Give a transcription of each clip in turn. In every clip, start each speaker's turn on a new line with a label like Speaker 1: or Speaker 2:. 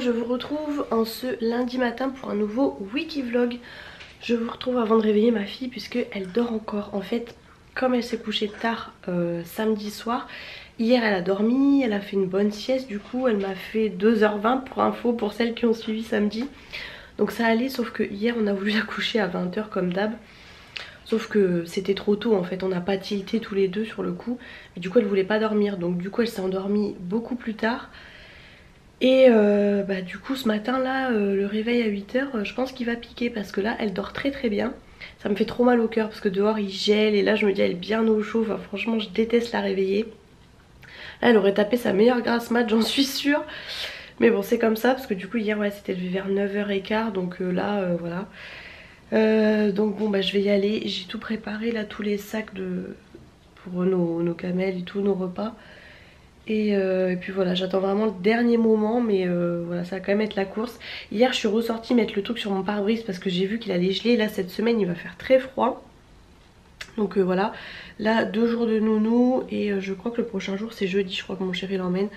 Speaker 1: je vous retrouve en ce lundi matin pour un nouveau wiki vlog. Je vous retrouve avant de réveiller ma fille puisque elle dort encore. En fait, comme elle s'est couchée tard samedi soir, hier elle a dormi, elle a fait une bonne sieste, du coup elle m'a fait 2h20 pour info pour celles qui ont suivi samedi. Donc ça allait, sauf que hier on a voulu la coucher à 20h comme d'hab. Sauf que c'était trop tôt en fait, on n'a pas tilté tous les deux sur le coup. Et du coup elle voulait pas dormir, donc du coup elle s'est endormie beaucoup plus tard. Et du coup ce matin là, le réveil à 8h, je pense qu'il va piquer parce que là elle dort très très bien. Ça me fait trop mal au cœur parce que dehors il gèle et là je me dis elle est bien au chaud, enfin, franchement je déteste la réveiller. Là elle aurait tapé sa meilleure grasse mat, j'en suis sûre. Mais bon c'est comme ça parce que du coup hier ouais, c'était levé vers 9h15, donc voilà. Donc bon bah je vais y aller, j'ai tout préparé là, tous les sacs pour nos camels et tous nos repas. Et puis voilà, j'attends vraiment le dernier moment, mais voilà, ça va quand même être la course. Hier je suis ressortie mettre le truc sur mon pare-brise parce que j'ai vu qu'il allait geler. Là cette semaine il va faire très froid. Donc voilà, là 2 jours de nounou et je crois que le prochain jour c'est jeudi, je crois que mon chéri l'emmène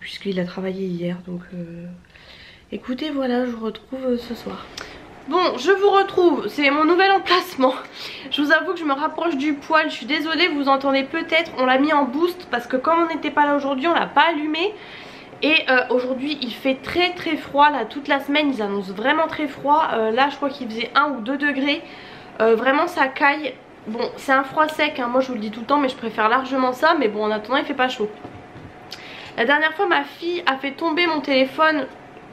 Speaker 1: puisqu'il a travaillé hier. Donc écoutez, voilà, je vous retrouve ce soir. Bon, je vous retrouve, c'est mon nouvel emplacement. Je vous avoue que je me rapproche du poêle, je suis désolée, vous entendez peut-être, on l'a mis en boost parce que comme on n'était pas là aujourd'hui, on l'a pas allumé. Et aujourd'hui il fait très très froid, là toute la semaine ils annoncent vraiment très froid. Là je crois qu'il faisait 1 ou 2 degrés, vraiment ça caille. Bon c'est un froid sec, hein. Moi je vous le dis tout le temps mais je préfère largement ça. Mais bon en attendant il fait pas chaud. La dernière fois ma fille a fait tomber mon téléphone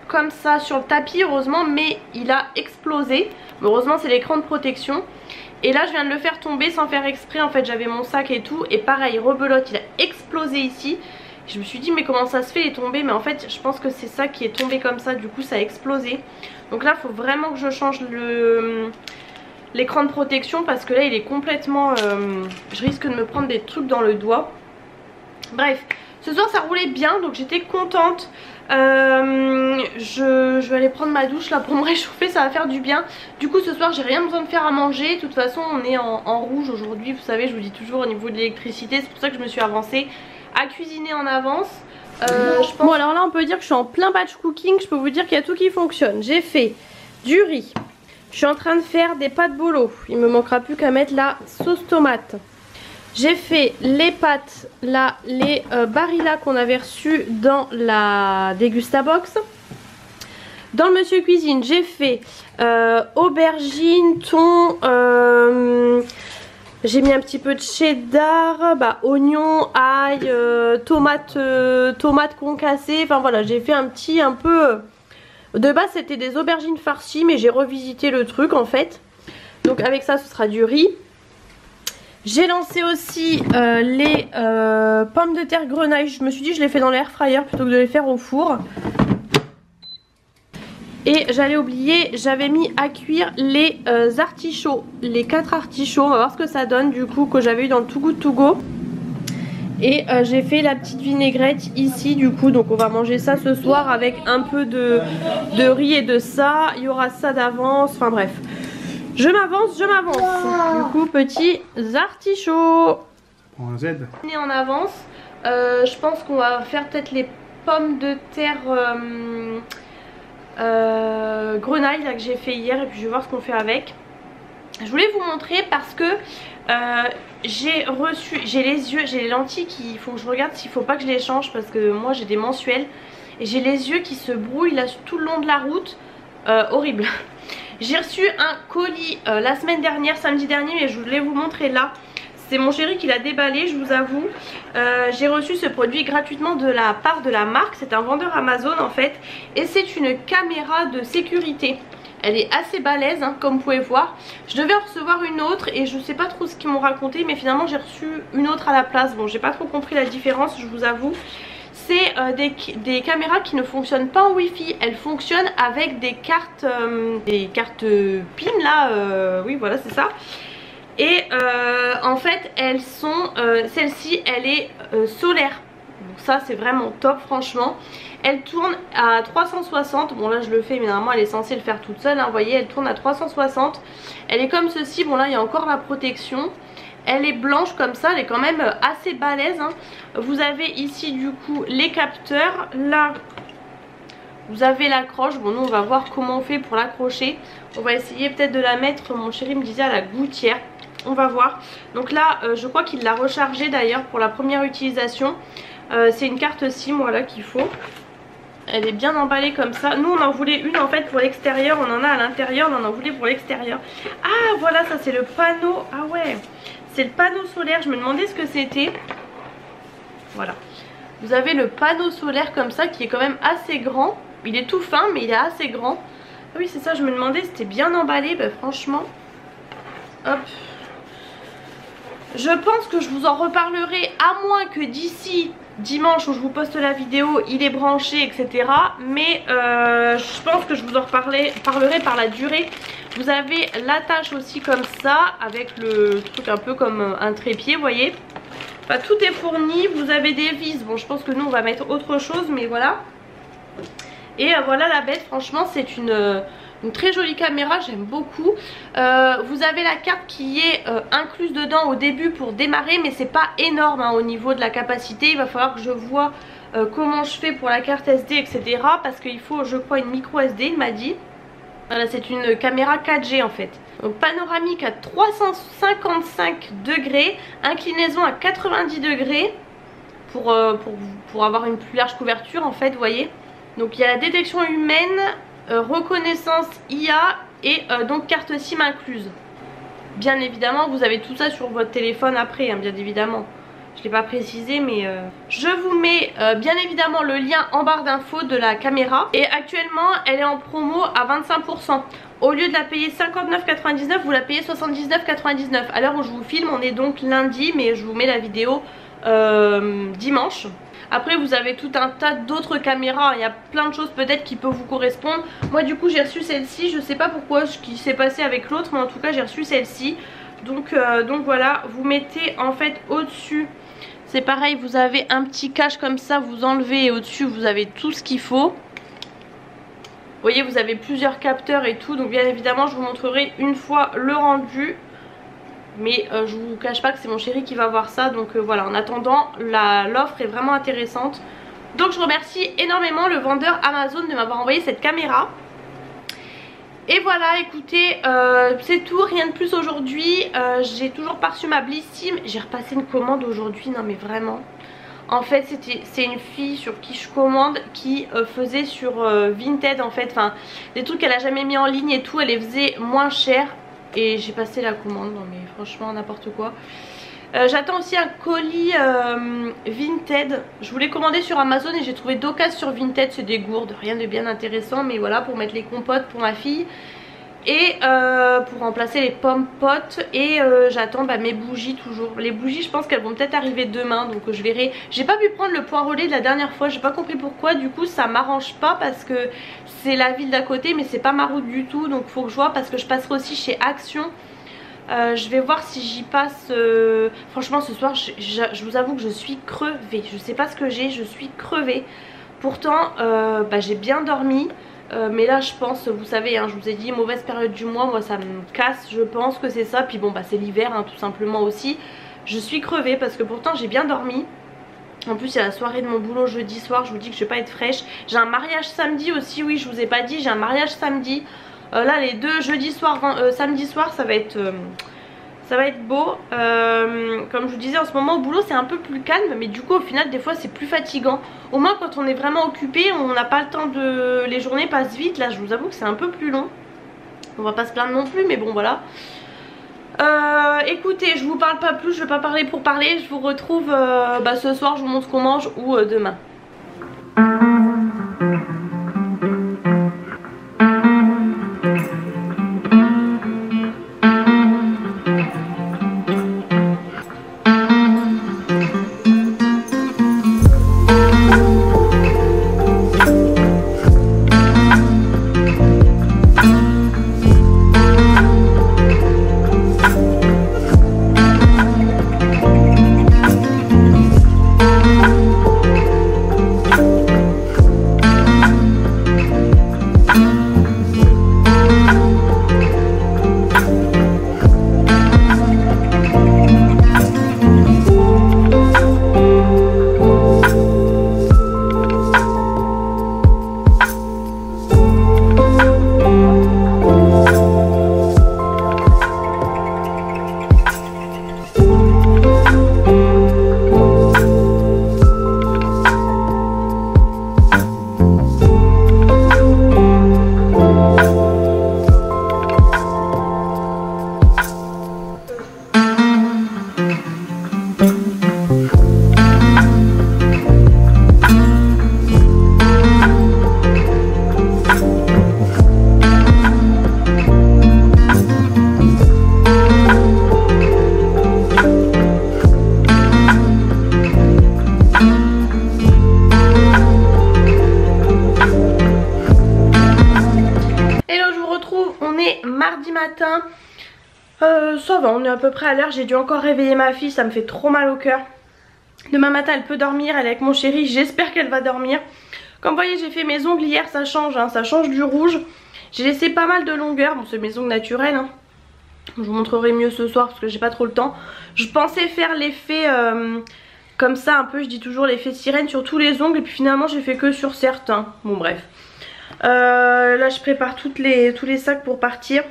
Speaker 1: comme ça sur le tapis, heureusement, mais il a explosé. Heureusement c'est l'écran de protection. Et là je viens de le faire tomber sans faire exprès, en fait j'avais mon sac et tout. Et pareil, rebelote, il a explosé ici. Je me suis dit mais comment ça se fait, il est tombé. Mais en fait je pense que c'est ça qui est tombé comme ça, du coup ça a explosé. Donc là il faut vraiment que je change l'écran de protection parce que là il est complètement... je risque de me prendre des trucs dans le doigt. Bref, ce soir ça roulait bien donc j'étais contente. Je vais aller prendre ma douche là pour me réchauffer, ça va faire du bien. Du coup ce soir j'ai rien besoin de faire à manger. De toute façon on est en rouge aujourd'hui, vous savez, je vous dis toujours au niveau de l'électricité. C'est pour ça que je me suis avancée à cuisiner en avance. Bon alors là on peut dire que je suis en plein batch cooking. Je peux vous dire qu'il y a tout qui fonctionne. J'ai fait du riz, je suis en train de faire des pâtes bolo. Il me manquera plus qu'à mettre la sauce tomate. J'ai fait les pâtes, là, les Barilla qu'on avait reçus dans la Dégustabox. Dans le Monsieur Cuisine, j'ai fait aubergine, thon, j'ai mis un petit peu de cheddar, oignon, ail, tomate concassée. Enfin voilà, j'ai fait un peu... De base c'était des aubergines farcies, mais j'ai revisité le truc en fait. Donc avec ça ce sera du riz. J'ai lancé aussi les pommes de terre grenaille. Je me suis dit je les fais dans l'air fryer plutôt que de les faire au four. Et j'allais oublier, j'avais mis à cuire les artichauts, les 4 artichauts. On va voir ce que ça donne du coup, que j'avais eu dans le Too Good To Go. Et j'ai fait la petite vinaigrette ici du coup. Donc on va manger ça ce soir avec un peu de riz et de ça. Il y aura ça d'avance, enfin bref. Je m'avance, je m'avance. Du coup, petits artichauts.
Speaker 2: Prends un Z.
Speaker 1: On est en avance. Je pense qu'on va faire peut-être les pommes de terre grenaille là, que j'ai fait hier. Et puis je vais voir ce qu'on fait avec. Je voulais vous montrer parce que j'ai les yeux, j'ai les lentilles qu'il faut que je regarde s'il faut pas que je les change. Parce que moi j'ai des mensuels. Et j'ai les yeux qui se brouillent là tout le long de la route. Horrible. J'ai reçu un colis la semaine dernière, samedi dernier, mais je voulais vous montrer là. C'est mon chéri qui l'a déballé, je vous avoue. J'ai reçu ce produit gratuitement de la part de la marque. C'est un vendeur Amazon en fait. Et c'est une caméra de sécurité. Elle est assez balèze, hein, comme vous pouvez voir. Je devais en recevoir une autre et je sais pas trop ce qu'ils m'ont raconté. Mais finalement j'ai reçu une autre à la place. Bon, j'ai pas trop compris la différence, je vous avoue. C'est des caméras qui ne fonctionnent pas en wifi. Elles fonctionnent avec des cartes PIN là, oui voilà c'est ça. Et en fait elles sont, celle-ci elle est solaire. Donc ça c'est vraiment top franchement. Elle tourne à 360, bon là je le fais mais normalement elle est censée le faire toute seule, hein. Vous voyez elle tourne à 360. Elle est comme ceci, bon là il y a encore la protection. Elle est blanche comme ça, elle est quand même assez balèze, hein. Vous avez ici du coup les capteurs. Là Vous avez l'accroche, bon nous on va voir comment on fait pour l'accrocher. On va essayer peut-être de la mettre, mon chéri me disait, à la gouttière. On va voir. Donc là je crois qu'il l'a rechargée d'ailleurs pour la première utilisation. C'est une carte SIM voilà qu'il faut. Elle est bien emballée comme ça. Nous on en voulait une en fait pour l'extérieur. On en a à l'intérieur, on en voulait pour l'extérieur. Ah voilà, ça c'est le panneau. Ah ouais, c'est le panneau solaire. Je me demandais ce que c'était. Voilà. Vous avez le panneau solaire comme ça qui est quand même assez grand. Il est tout fin mais il est assez grand. Ah oui c'est ça, je me demandais, c'était bien emballé. Bah franchement. Hop. Je pense que je vous en reparlerai, à moins que d'ici dimanche où je vous poste la vidéo il est branché etc. Mais je pense que je vous en parlerai par la durée. Vous avez l'attache aussi comme ça, avec le truc un peu comme un trépied, vous voyez. Enfin, tout est fourni, vous avez des vis. Bon je pense que nous on va mettre autre chose mais voilà. Et voilà la bête, franchement c'est une très jolie caméra, j'aime beaucoup. Vous avez la carte qui est incluse dedans au début pour démarrer, mais c'est pas énorme hein, au niveau de la capacité. Il va falloir que je vois comment je fais pour la carte SD etc. Parce qu'il faut je crois une micro SD, il m'a dit. Voilà, c'est une caméra 4G en fait. Donc panoramique à 355 degrés, inclinaison à 90 degrés pour avoir une plus large couverture en fait, vous voyez. Donc il y a la détection humaine, reconnaissance IA et donc carte SIM incluse. Bien évidemment vous avez tout ça sur votre téléphone après hein, bien évidemment. Je ne l'ai pas précisé mais je vous mets bien évidemment le lien en barre d'infos de la caméra. Et actuellement elle est en promo à 25%. Au lieu de la payer 59,99 vous la payez 79,99. À l'heure où je vous filme on est donc lundi mais je vous mets la vidéo dimanche. Après vous avez tout un tas d'autres caméras, il y a plein de choses peut-être qui peuvent vous correspondre. Moi du coup j'ai reçu celle-ci, je sais pas pourquoi ce qui s'est passé avec l'autre, mais en tout cas j'ai reçu celle-ci. Donc voilà, vous mettez en fait au-dessus, c'est pareil, vous avez un petit cache comme ça, vous enlevez et au-dessus vous avez tout ce qu'il faut. Vous voyez vous avez plusieurs capteurs et tout, donc bien évidemment je vous montrerai une fois le rendu. Mais je vous cache pas que c'est mon chéri qui va voir ça. Donc voilà, en attendant l'offre est vraiment intéressante. Donc je remercie énormément le vendeur Amazon de m'avoir envoyé cette caméra. Et voilà écoutez c'est tout, rien de plus aujourd'hui. J'ai toujours pas reçu ma Blissim. J'ai repassé une commande aujourd'hui, non mais vraiment. En fait c'est une fille sur qui je commande qui faisait sur Vinted en fait. Enfin des trucs qu'elle a jamais mis en ligne et tout, elle les faisait moins cher. Et j'ai passé la commande, non mais franchement n'importe quoi. J'attends aussi un colis Vinted. Je voulais commander sur Amazon et j'ai trouvé d'occasion sur Vinted. C'est des gourdes, rien de bien intéressant. Mais voilà, pour mettre les compotes pour ma fille. Et pour remplacer les pommes potes. Et j'attends mes bougies toujours. Les bougies je pense qu'elles vont peut-être arriver demain. Donc je verrai. J'ai pas pu prendre le point relais de la dernière fois. J'ai pas compris pourquoi. Du coup ça m'arrange pas parce que c'est la ville d'à côté. Mais c'est pas ma route du tout. Donc faut que je vois parce que je passerai aussi chez Action. Je vais voir si j'y passe. Franchement ce soir je vous avoue que je suis crevée. Je sais pas ce que j'ai, je suis crevée. Pourtant j'ai bien dormi. Mais là je pense, vous savez hein, je vous ai dit mauvaise période du mois, moi ça me casse, je pense que c'est ça. Puis bon c'est l'hiver hein, tout simplement aussi. Je suis crevée parce que pourtant j'ai bien dormi. En plus il y a la soirée de mon boulot jeudi soir, je vous dis que je vais pas être fraîche. J'ai un mariage samedi aussi, oui je vous ai pas dit, j'ai un mariage samedi. Là les deux jeudi soir, samedi soir ça va être beau. Comme je vous disais en ce moment au boulot c'est un peu plus calme. Mais du coup au final des fois c'est plus fatigant. Au moins quand on est vraiment occupé on n'a pas le temps de... Les journées passent vite. Là je vous avoue que c'est un peu plus long. On va pas se plaindre non plus mais bon voilà. Écoutez je vous parle pas plus, je vais pas parler pour parler. Je vous retrouve ce soir, je vous montre ce qu'on mange ou demain. est mardi matin. Ça va, on est à peu près à l'heure. J'ai dû encore réveiller ma fille, ça me fait trop mal au cœur. Demain matin elle peut dormir, elle est avec mon chéri, j'espère qu'elle va dormir. Comme vous voyez j'ai fait mes ongles hier, ça change, hein, ça change du rouge. J'ai laissé pas mal de longueur, bon c'est mes ongles naturels hein. Je vous montrerai mieux ce soir parce que j'ai pas trop le temps. Je pensais faire l'effet comme ça un peu, je dis toujours l'effet sirène sur tous les ongles. Et puis finalement j'ai fait que sur certains, bon bref. Là je prépare tous les sacs pour partir.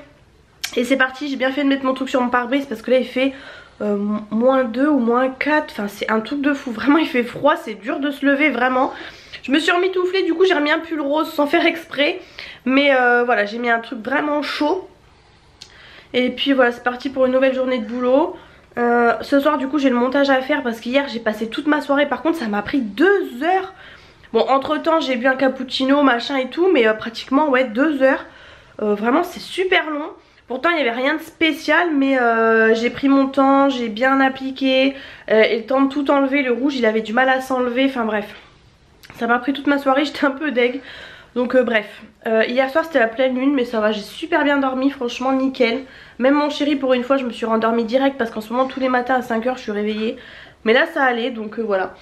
Speaker 1: Et c'est parti, j'ai bien fait de mettre mon truc sur mon pare-brise parce que là il fait -2 ou -4. Enfin c'est un truc de fou, vraiment il fait froid, c'est dur de se lever vraiment. Je me suis remitouflée, du coup j'ai remis un pull rose sans faire exprès. Mais voilà, j'ai mis un truc vraiment chaud. Et puis voilà, c'est parti pour une nouvelle journée de boulot. Ce soir du coup j'ai le montage à faire parce qu'hier j'ai passé toute ma soirée. Par contre ça m'a pris 2 heures. Bon entre temps j'ai bu un cappuccino machin et tout. Mais pratiquement ouais 2 heures. Vraiment c'est super long. Pourtant il n'y avait rien de spécial. Mais j'ai pris mon temps, j'ai bien appliqué. Et le temps de tout enlever, le rouge il avait du mal à s'enlever. Enfin bref, ça m'a pris toute ma soirée, j'étais un peu deg. Donc bref, hier soir c'était la pleine lune mais ça va, j'ai super bien dormi, franchement nickel. Même mon chéri pour une fois je me suis rendormie direct parce qu'en ce moment tous les matins à 5 h je suis réveillée. Mais là ça allait donc voilà.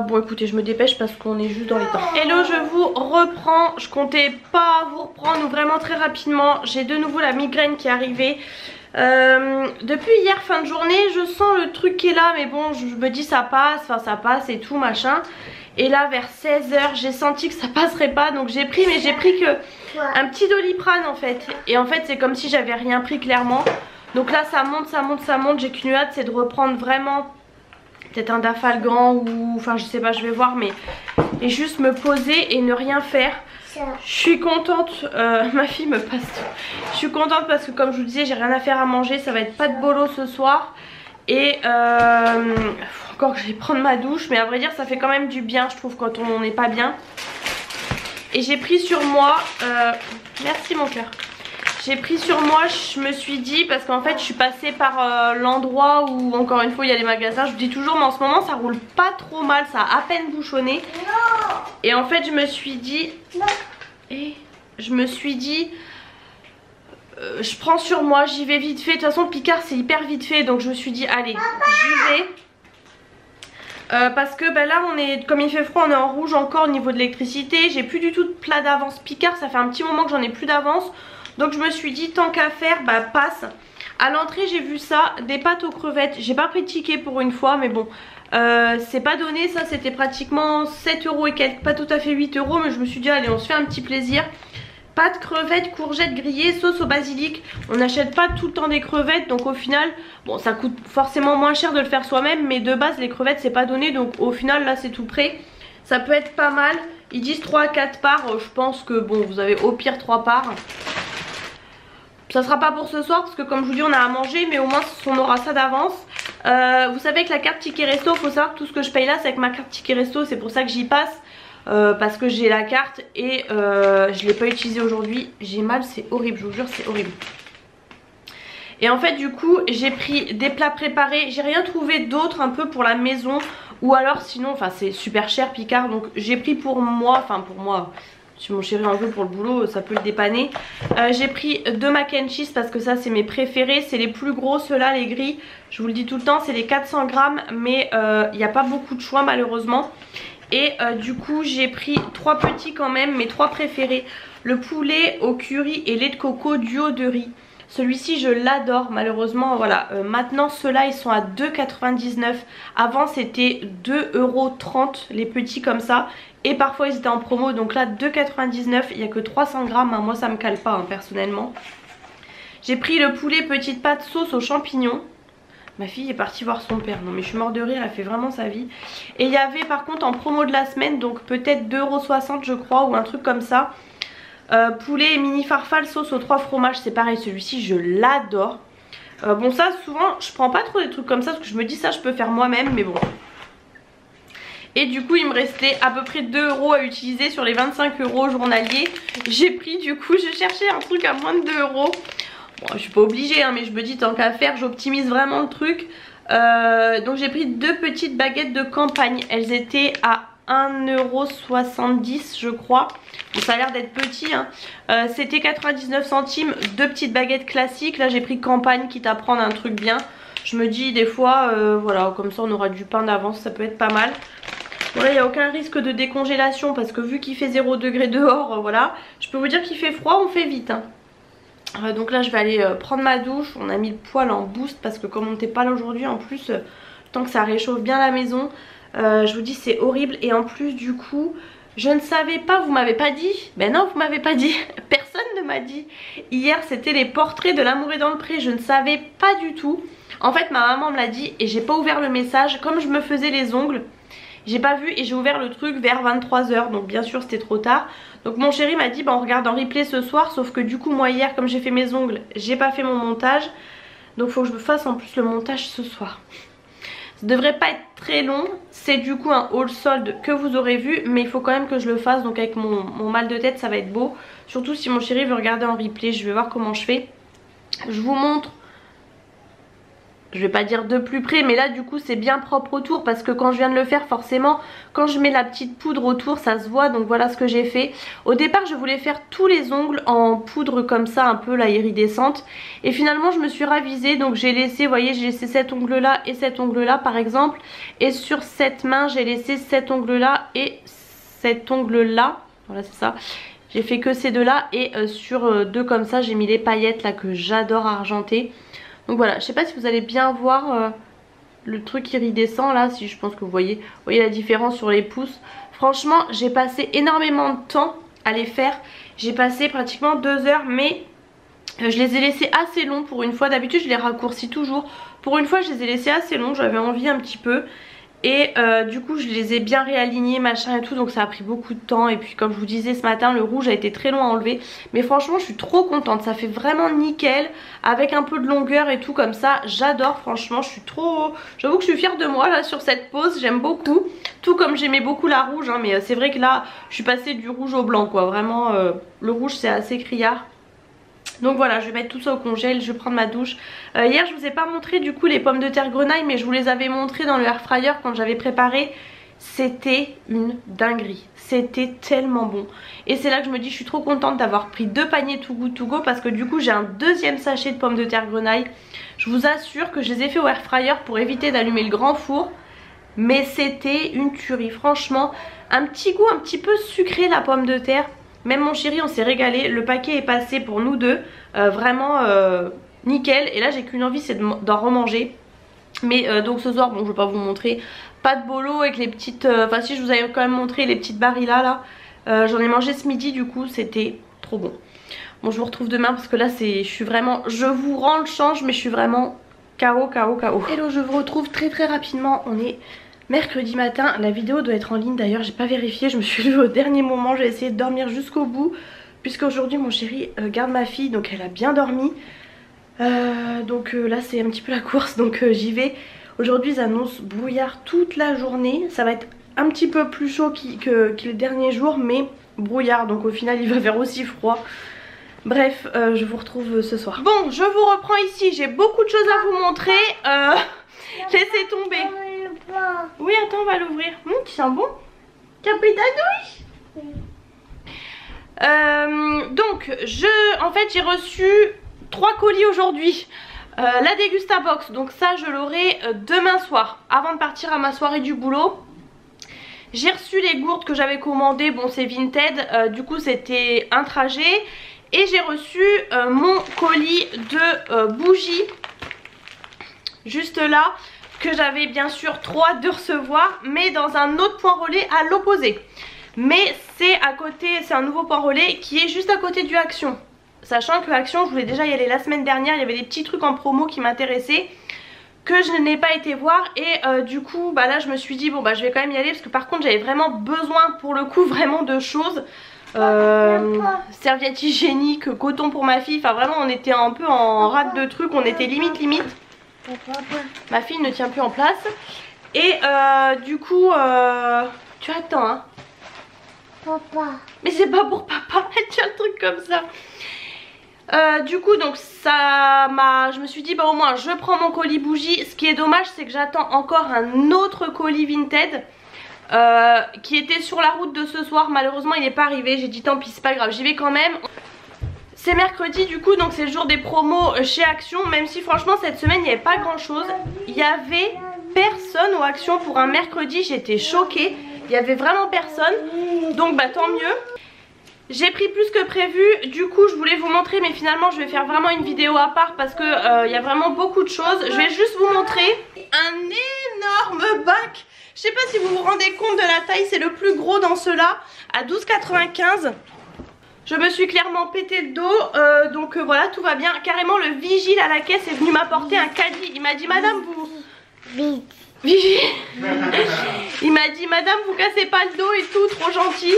Speaker 1: Bon écoutez je me dépêche parce qu'on est juste dans les temps. Hello, je vous reprends, je comptais pas vous reprendre ou vraiment très rapidement. J'ai de nouveau la migraine qui est arrivée. Depuis hier fin de journée je sens le truc qui est là mais bon je me dis ça passe, enfin ça passe et tout machin. Et là vers 16 h j'ai senti que ça passerait pas donc j'ai pris, mais j'ai pris que un petit Doliprane en fait. Et en fait c'est comme si j'avais rien pris clairement. Donc là ça monte, ça monte, ça monte. J'ai qu'une hâte, c'est de reprendre vraiment peut-être un Dafalgan ou enfin je sais pas, je vais voir, mais et juste me poser et ne rien faire. Je suis contente, ma fille me passe tout. Je suis contente parce que comme je vous disais j'ai rien à faire à manger, ça va être pas de bolo ce soir. Et faut encore que je vais prendre ma douche, mais à vrai dire ça fait quand même du bien je trouve quand on n'est pas bien. Et j'ai pris sur moi, merci mon cœur. J'ai pris sur moi, je me suis dit, parce qu'en fait je suis passée par l'endroit où encore une fois il y a les magasins. Je vous dis toujours mais en ce moment ça roule pas trop mal, ça a à peine bouchonné. Et en fait je me suis dit, je prends sur moi, j'y vais vite fait. De toute façon Picard c'est hyper vite fait donc je me suis dit allez j'y vais. Parce que bah, là on est, comme il fait froid on est en rouge encore au niveau de l'électricité. J'ai plus du tout de plat d'avance Picard, ça fait un petit moment que j'en ai plus d'avance. Donc je me suis dit tant qu'à faire bah passe. À l'entrée j'ai vu ça, des pâtes aux crevettes. J'ai pas pris de ticket pour une fois mais bon c'est pas donné, ça c'était pratiquement 7 € et quelques, pas tout à fait 8 €. Mais je me suis dit allez on se fait un petit plaisir. Pâtes, crevettes, courgettes grillées, sauce au basilic. On n'achète pas tout le temps des crevettes donc au final, bon ça coûte forcément moins cher de le faire soi-même. Mais de base les crevettes c'est pas donné donc au final là c'est tout prêt. Ça peut être pas mal, ils disent 3 à 4 parts, je pense que bon vous avez au pire 3 parts. Ça sera pas pour ce soir parce que comme je vous dis on a à manger mais au moins on aura ça d'avance. Vous savez que la carte ticket resto, faut savoir que tout ce que je paye là c'est avec ma carte ticket resto, c'est pour ça que j'y passe. Parce que j'ai la carte et je l'ai pas utilisée aujourd'hui. J'ai mal, c'est horrible, je vous jure c'est horrible. Et en fait du coup j'ai pris des plats préparés. J'ai rien trouvé d'autre un peu pour la maison. Ou alors sinon, enfin c'est super cher Picard. Donc j'ai pris pour moi, enfin pour moi, si mon chéri en veut pour le boulot ça peut le dépanner. J'ai pris 2 mac and cheese parce que ça c'est mes préférés. C'est les plus gros ceux-là, les gris. Je vous le dis tout le temps, c'est les 400 grammes. Mais il n'y a pas beaucoup de choix malheureusement. Et du coup j'ai pris 3 petits quand même, mes 3 préférés. Le poulet au curry et lait de coco duo de riz. Celui-ci je l'adore malheureusement voilà. Maintenant ceux-là ils sont à 2,99 €. Avant c'était 2,30 € les petits comme ça. Et parfois ils étaient en promo donc là 2,99 €. Il n'y a que 300 grammes hein. Moi ça me cale pas hein, personnellement. J'ai pris le poulet petite pâte sauce aux champignons. Ma fille est partie voir son père. Non mais je suis mort de rire, elle fait vraiment sa vie. Et il y avait par contre en promo de la semaine, donc peut-être 2,60 € je crois ou un truc comme ça. Poulet et mini farfalle sauce aux 3 fromages, c'est pareil, celui-ci je l'adore. Bon ça souvent je prends pas trop des trucs comme ça parce que je me dis ça je peux faire moi-même mais bon. Et du coup il me restait à peu près 2 € à utiliser sur les 25 € journaliers. J'ai pris du coup, je cherchais un truc à moins de 2 €. Bon, je suis pas obligée hein, mais je me dis tant qu'à faire j'optimise vraiment le truc. Donc j'ai pris 2 petites baguettes de campagne. Elles étaient à 1,70 € je crois. Bon, ça a l'air d'être petit hein. C'était 99 centimes, 2 petites baguettes classiques. Là j'ai pris campagne quitte à prendre un truc bien. Je me dis des fois voilà, comme ça on aura du pain d'avance, ça peut être pas mal. Bon là il n'y a aucun risque de décongélation parce que vu qu'il fait 0 degré dehors, voilà. Je peux vous dire qu'il fait froid, on fait vite hein. Donc là je vais aller prendre ma douche. On a mis le poêle en boost parce que comme on n'était pas là aujourd'hui en plus, tant que ça réchauffe bien la maison, je vous dis c'est horrible. Et en plus du coup je ne savais pas, vous m'avez pas dit. Ben non vous m'avez pas dit, personne ne m'a dit. Hier c'était les portraits de l'amour est dans le pré, je ne savais pas du tout. En fait ma maman me l'a dit et j'ai pas ouvert le message. Comme je me faisais les ongles, j'ai pas vu et j'ai ouvert le truc vers 23 h. Donc bien sûr c'était trop tard. Donc mon chéri m'a dit bah on regarde en replay ce soir. Sauf que du coup moi hier comme j'ai fait mes ongles, j'ai pas fait mon montage. Donc faut que je me fasse en plus le montage ce soir. Ça devrait pas être très long. C'est du coup un haul solde que vous aurez vu. Mais il faut quand même que je le fasse. Donc avec mon mal de tête ça va être beau. Surtout si mon chéri veut regarder en replay. Je vais voir comment je fais. Je vous montre. Je vais pas dire de plus près mais là du coup c'est bien propre autour parce que quand je viens de le faire forcément quand je mets la petite poudre autour ça se voit. Donc voilà ce que j'ai fait. Au départ je voulais faire tous les ongles en poudre comme ça un peu la iridescente et finalement je me suis ravisée. Donc j'ai laissé, vous voyez j'ai laissé cet ongle là et cet ongle là par exemple. Et sur cette main j'ai laissé cet ongle là et cet ongle là. Voilà c'est ça. J'ai fait que ces deux là et sur deux comme ça j'ai mis les paillettes là que j'adore argenter. Donc voilà, je sais pas si vous allez bien voir le truc iridescent là, si je pense que vous voyez la différence sur les pouces. Franchement, j'ai passé énormément de temps à les faire. J'ai passé pratiquement 2 heures, mais je les ai laissés assez longs pour une fois. D'habitude, je les raccourcis toujours. Pour une fois, je les ai laissés assez longs, j'avais envie un petit peu. Et du coup je les ai bien réalignés machin et tout, donc ça a pris beaucoup de temps. Et puis comme je vous disais ce matin le rouge a été très long à enlever. Mais franchement je suis trop contente, ça fait vraiment nickel. Avec un peu de longueur et tout comme ça, j'adore franchement. Je suis trop, j'avoue que je suis fière de moi là sur cette pose, j'aime beaucoup. Tout comme j'aimais beaucoup la rouge hein, mais c'est vrai que là je suis passée du rouge au blanc quoi. Vraiment le rouge c'est assez criard. Donc voilà, je vais mettre tout ça au congèle, je vais prendre ma douche. Hier je vous ai pas montré du coup les pommes de terre grenaille, mais je vous les avais montrées dans le air fryer quand j'avais préparé. C'était une dinguerie, c'était tellement bon. Et c'est là que je me dis je suis trop contente d'avoir pris 2 paniers Too Good To Go parce que du coup j'ai un deuxième sachet de pommes de terre grenaille. Je vous assure que je les ai fait au air fryer pour éviter d'allumer le grand four. Mais c'était une tuerie, franchement. Un petit goût un petit peu sucré la pomme de terre. Même mon chéri on s'est régalé, le paquet est passé pour nous deux, vraiment nickel. Et là j'ai qu'une envie c'est d'en remanger. Mais donc ce soir bon je vais pas vous montrer, pas de bolo avec les petites, enfin si je vous avais quand même montré les petites Barilla là. J'en ai mangé ce midi du coup c'était trop bon. Bon je vous retrouve demain parce que là je suis vraiment, je vous rends le change mais je suis vraiment KO. Hello, je vous retrouve très rapidement, on est mercredi matin, la vidéo doit être en ligne d'ailleurs, j'ai pas vérifié, je me suis levée au dernier moment, j'ai essayé de dormir jusqu'au bout. Puisqu'aujourd'hui mon chéri garde ma fille, donc elle a bien dormi. Donc là c'est un petit peu la course, donc j'y vais. Aujourd'hui ils annoncent brouillard toute la journée, ça va être un petit peu plus chaud que les derniers jours, mais brouillard, donc au final il va faire aussi froid. Bref, je vous retrouve ce soir. Bon, je vous reprends ici, j'ai beaucoup de choses à vous montrer. Laissez tomber. Oui, attends, on va l'ouvrir. Tu sens bon? T'as pris ta douche? Donc, en fait, j'ai reçu 3 colis aujourd'hui. La Dégusta Box, donc ça, je l'aurai demain soir, avant de partir à ma soirée du boulot. J'ai reçu les gourdes que j'avais commandées. Bon, c'est Vinted, du coup, c'était un trajet. Et j'ai reçu mon colis de bougies, juste là, que j'avais bien sûr trop hâte de recevoir, mais dans un autre point relais à l'opposé. Mais c'est à côté, c'est un nouveau point relais qui est juste à côté du Action. Sachant que Action, je voulais déjà y aller la semaine dernière, il y avait des petits trucs en promo qui m'intéressaient, que je n'ai pas été voir. Et du coup, bah là je me suis dit, bon bah je vais quand même y aller, parce que par contre j'avais vraiment besoin pour le coup vraiment de choses. Serviettes hygiéniques, coton pour ma fille, enfin vraiment on était un peu en rate de trucs, on était limite. Ma fille ne tient plus en place. Et du coup tu attends hein. Papa. Mais c'est pas pour papa, elle tient le truc comme ça. Du coup donc je me suis dit bah au moins je prends mon colis bougie. Ce qui est dommage c'est que j'attends encore un autre colis Vinted. qui était sur la route de ce soir. Malheureusement il n'est pas arrivé, j'ai dit tant pis c'est pas grave, j'y vais quand même. C'est mercredi du coup, donc c'est le jour des promos chez Action. Même si franchement cette semaine il n'y avait pas grand chose. Il y avait personne au Action pour un mercredi, j'étais choquée. Il y avait vraiment personne, donc bah tant mieux. J'ai pris plus que prévu, du coup je voulais vous montrer, mais finalement je vais faire vraiment une vidéo à part parce que il y a vraiment beaucoup de choses. Je vais juste vous montrer un énorme bac. Je sais pas si vous vous rendez compte de la taille, c'est le plus gros dans ceux-là, à 12,95 €. Je me suis clairement pété le dos, donc voilà, tout va bien. Carrément le vigile à la caisse est venu m'apporter un caddie. Il m'a dit madame vous... Vigile. Il m'a dit madame vous cassez pas le dos et tout, trop gentil.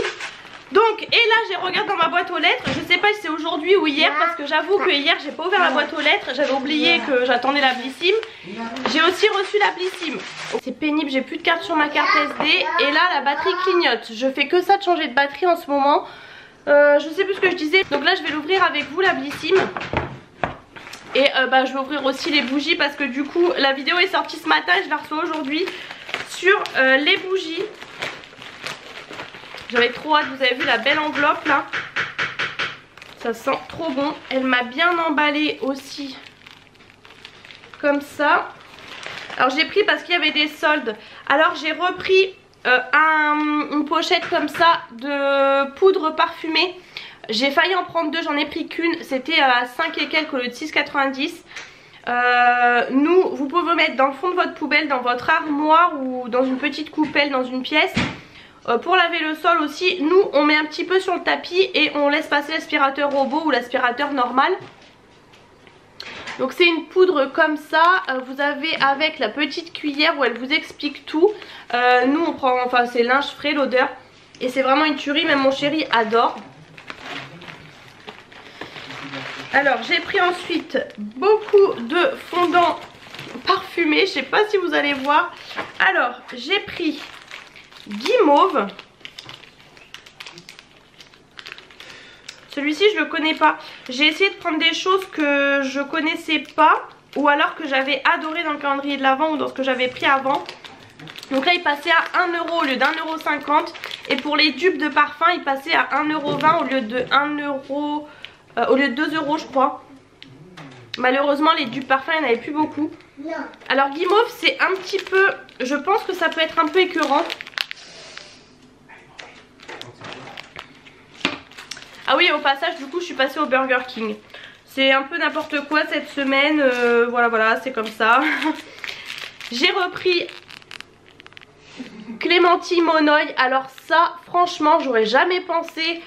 Speaker 1: Donc, et là j'ai regardé dans ma boîte aux lettres, je sais pas si c'est aujourd'hui ou hier parce que j'avoue que hier j'ai pas ouvert la boîte aux lettres, j'avais oublié que j'attendais la Blissim. J'ai aussi reçu la Blissim. C'est pénible, j'ai plus de carte sur ma carte SD et là la batterie clignote. Je fais que ça de changer de batterie en ce moment. Je sais plus ce que je disais. Donc là je vais l'ouvrir avec vous la Blissim. Et bah, je vais ouvrir aussi les bougies parce que du coup la vidéo est sortie ce matin et je la reçois aujourd'hui sur les bougies. J'avais trop hâte, vous avez vu la belle enveloppe là. Ça sent trop bon. Elle m'a bien emballé aussi. Comme ça. Alors j'ai pris parce qu'il y avait des soldes. Alors j'ai repris une pochette comme ça de poudre parfumée. J'ai failli en prendre deux, j'en ai pris qu'une. C'était à 5 et quelques au lieu de 6,90 €. Vous pouvez mettre dans le fond de votre poubelle, dans votre armoire ou dans une petite coupelle, dans une pièce. Pour laver le sol aussi, nous on met un petit peu sur le tapis et on laisse passer l'aspirateur robot ou l'aspirateur normal. Donc c'est une poudre comme ça, vous avez avec la petite cuillère où elle vous explique tout. Nous on prend, enfin c'est linge frais l'odeur et c'est vraiment une tuerie, même mon chéri adore. Alors j'ai pris ensuite beaucoup de fondants parfumés, je sais pas si vous allez voir. Alors j'ai pris Guimauve. Celui-ci je le connais pas. J'ai essayé de prendre des choses que je connaissais pas ou alors que j'avais adoré dans le calendrier de l'Avent ou dans ce que j'avais pris avant. Donc là il passait à 1 € au lieu d'1,50 €. Et pour les dupes de parfum il passait à 1,20 € au lieu de 1 €, au lieu de 2 € je crois. Malheureusement les dupes parfum il n'y en avait plus beaucoup. Alors Guimauve c'est un petit peu, je pense que ça peut être un peu écœurant. Ah oui, au passage du coup je suis passée au Burger King. C'est un peu n'importe quoi cette semaine, voilà c'est comme ça. J'ai repris Clémentine Monoï. Alors ça franchement j'aurais jamais pensé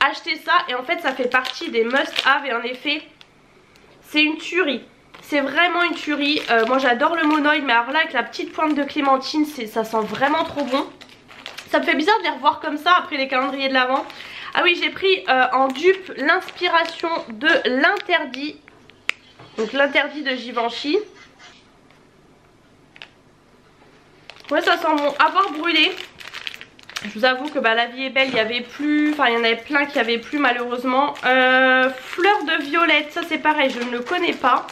Speaker 1: acheter ça. Et en fait ça fait partie des must-have et en effet c'est une tuerie. C'est vraiment une tuerie. Moi j'adore le Monoï, mais alors là avec la petite pointe de clémentine ça sent vraiment trop bon. Ça me fait bizarre de les revoir comme ça après les calendriers de l'Avent. Ah oui, j'ai pris en dupe l'inspiration de l'interdit. Donc l'interdit de Givenchy. Ouais, ça sent bon. Avoir brûlé. Je vous avoue que bah, la vie est belle, il y avait plus. Enfin, il y en avait plein qui avaient plus malheureusement. Fleur de violette, ça c'est pareil, je ne le connais pas.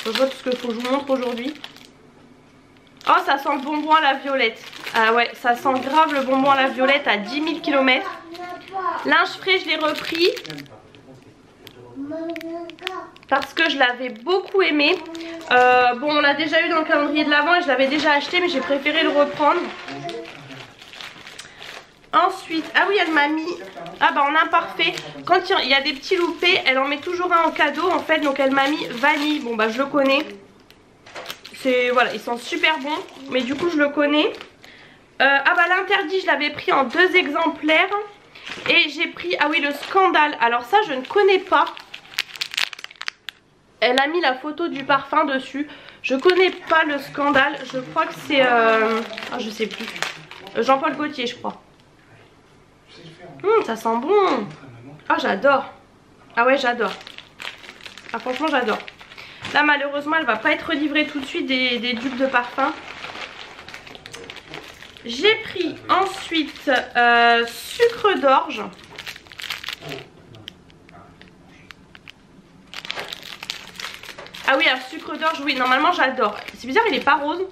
Speaker 1: Je vois tout ce qu'il faut que je vous montre aujourd'hui. Oh, ça sent le bonbon à la violette. Ah ouais, ça sent grave le bonbon à la violette à 10 000 km. Linge frais, je l'ai repris parce que je l'avais beaucoup aimé. Bon, on l'a déjà eu dans le calendrier de l'Avent et je l'avais déjà acheté, mais j'ai préféré le reprendre. Ensuite, ah oui, elle m'a mis, ah bah en imparfait, quand il y a des petits loupés, elle en met toujours un en cadeau en fait. Donc elle m'a mis vanille, bon bah je le connais. Voilà, ils sont super bons, mais du coup je le connais. Ah bah l'interdit je l'avais pris en 2 exemplaires. Et j'ai pris, ah oui, le scandale. Alors ça je ne connais pas. Elle a mis la photo du parfum dessus. Je connais pas le scandale. Je crois que c'est je sais plus, Jean-Paul Gaultier je crois. Ça sent bon. Ah j'adore. Ah ouais j'adore. Ah franchement j'adore. Là malheureusement elle va pas être livrée tout de suite des dupes de parfum. J'ai pris ensuite sucre d'orge. Ah oui, alors sucre d'orge, oui, normalement j'adore. C'est bizarre, il est pas rose.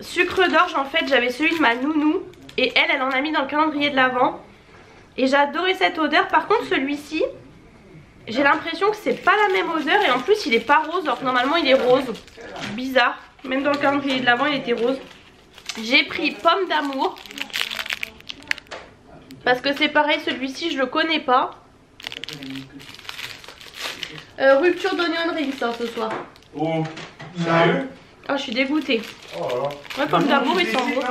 Speaker 1: Sucre d'orge, en fait, j'avais celui de ma nounou. Et elle en a mis dans le calendrier de l'Avent. Et j'ai adoré cette odeur. Par contre, celui-ci, j'ai l'impression que c'est pas la même odeur. Et en plus, il est pas rose, alors que normalement il est rose. Bizarre. Même dans le calendrier de l'Avent, il était rose. J'ai pris pomme d'amour. Parce que c'est pareil, celui-ci, je le connais pas. Rupture d'onion rings hein, ce soir.
Speaker 2: Oh, sérieux?
Speaker 1: Oh, je suis dégoûtée.
Speaker 2: Oh là là.
Speaker 1: Ouais, pomme d'amour, ils sont beaux.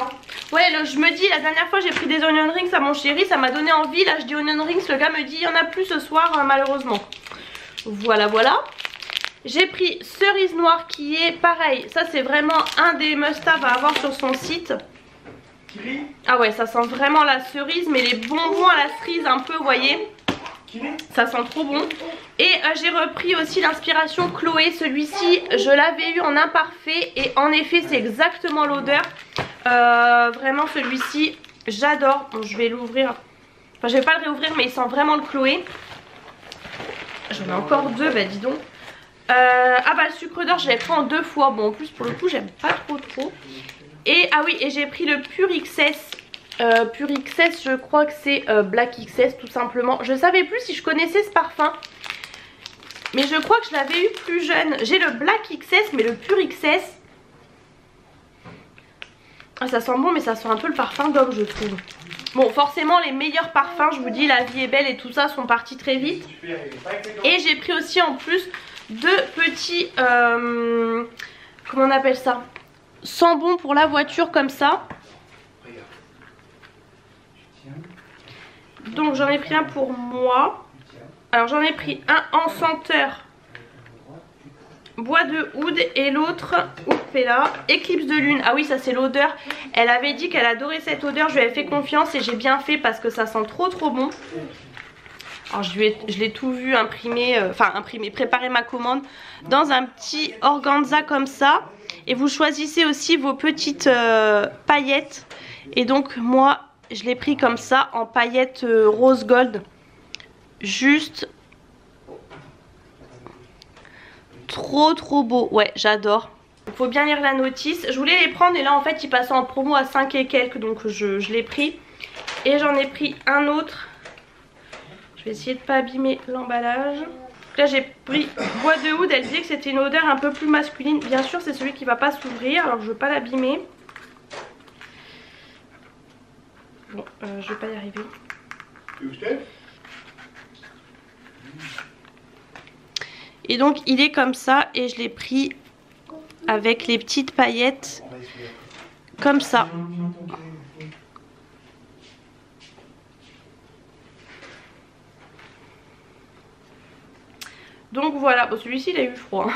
Speaker 1: Ouais, là, je me dis, la dernière fois j'ai pris des onion rings à mon chéri, ça m'a donné envie. Là, je dis onion rings, le gars me dit, il y en a plus ce soir, malheureusement. Voilà, voilà. J'ai pris cerise noire qui est pareil. Ça, c'est vraiment un des must-have à avoir sur son site. Ah ouais, ça sent vraiment la cerise, mais les bonbons à la cerise un peu, vous voyez. Ça sent trop bon. Et j'ai repris aussi l'inspiration Chloé. Celui-ci, je l'avais eu en imparfait. Et en effet, c'est exactement l'odeur. Vraiment, celui-ci, j'adore. Bon, je vais l'ouvrir. Enfin, je vais pas le réouvrir, mais il sent vraiment le Chloé. J'en ai encore deux, bah dis donc. Ah bah, le sucre d'orge, je l'ai pris en 2 fois. Bon, en plus, pour le coup, j'aime pas trop. Et ah oui, et j'ai pris le Pure XS. Pure XS, je crois que c'est Black XS tout simplement. Je savais plus si je connaissais ce parfum, mais je crois que je l'avais eu plus jeune. J'ai le Black XS, mais le Pure XS, ah, ça sent bon, mais ça sent un peu le parfum d'homme, je trouve. Bon, forcément les meilleurs parfums, je vous dis, La Vie est belle et tout ça sont partis très vite. Et j'ai pris aussi en plus 2 petits comment on appelle ça, sambons pour la voiture comme ça. Donc j'en ai pris un pour moi. Alors j'en ai pris un en senteur bois de oud et l'autre là, éclipse de lune. Ah oui, ça c'est l'odeur. Elle avait dit qu'elle adorait cette odeur, je lui avais fait confiance et j'ai bien fait parce que ça sent trop bon. Alors je l'ai tout vu imprimer, préparer ma commande dans un petit organza comme ça. Et vous choisissez aussi vos petites paillettes. Et donc moi je l'ai pris comme ça en paillettes rose gold. Juste trop beau. Ouais, j'adore. Il faut bien lire la notice. Je voulais les prendre et là en fait ils passaient en promo à 5 et quelques. Donc je l'ai pris. Et j'en ai pris un autre. Je vais essayer de pas abîmer l'emballage. Là j'ai pris bois de oud. Elle disait que c'était une odeur un peu plus masculine. Bien sûr c'est celui qui va pas s'ouvrir. Alors je veux pas l'abîmer. Bon, je vais pas y arriver. Et donc il est comme ça et je l'ai pris avec les petites paillettes comme ça. Donc voilà, bon, celui-ci il a eu froid.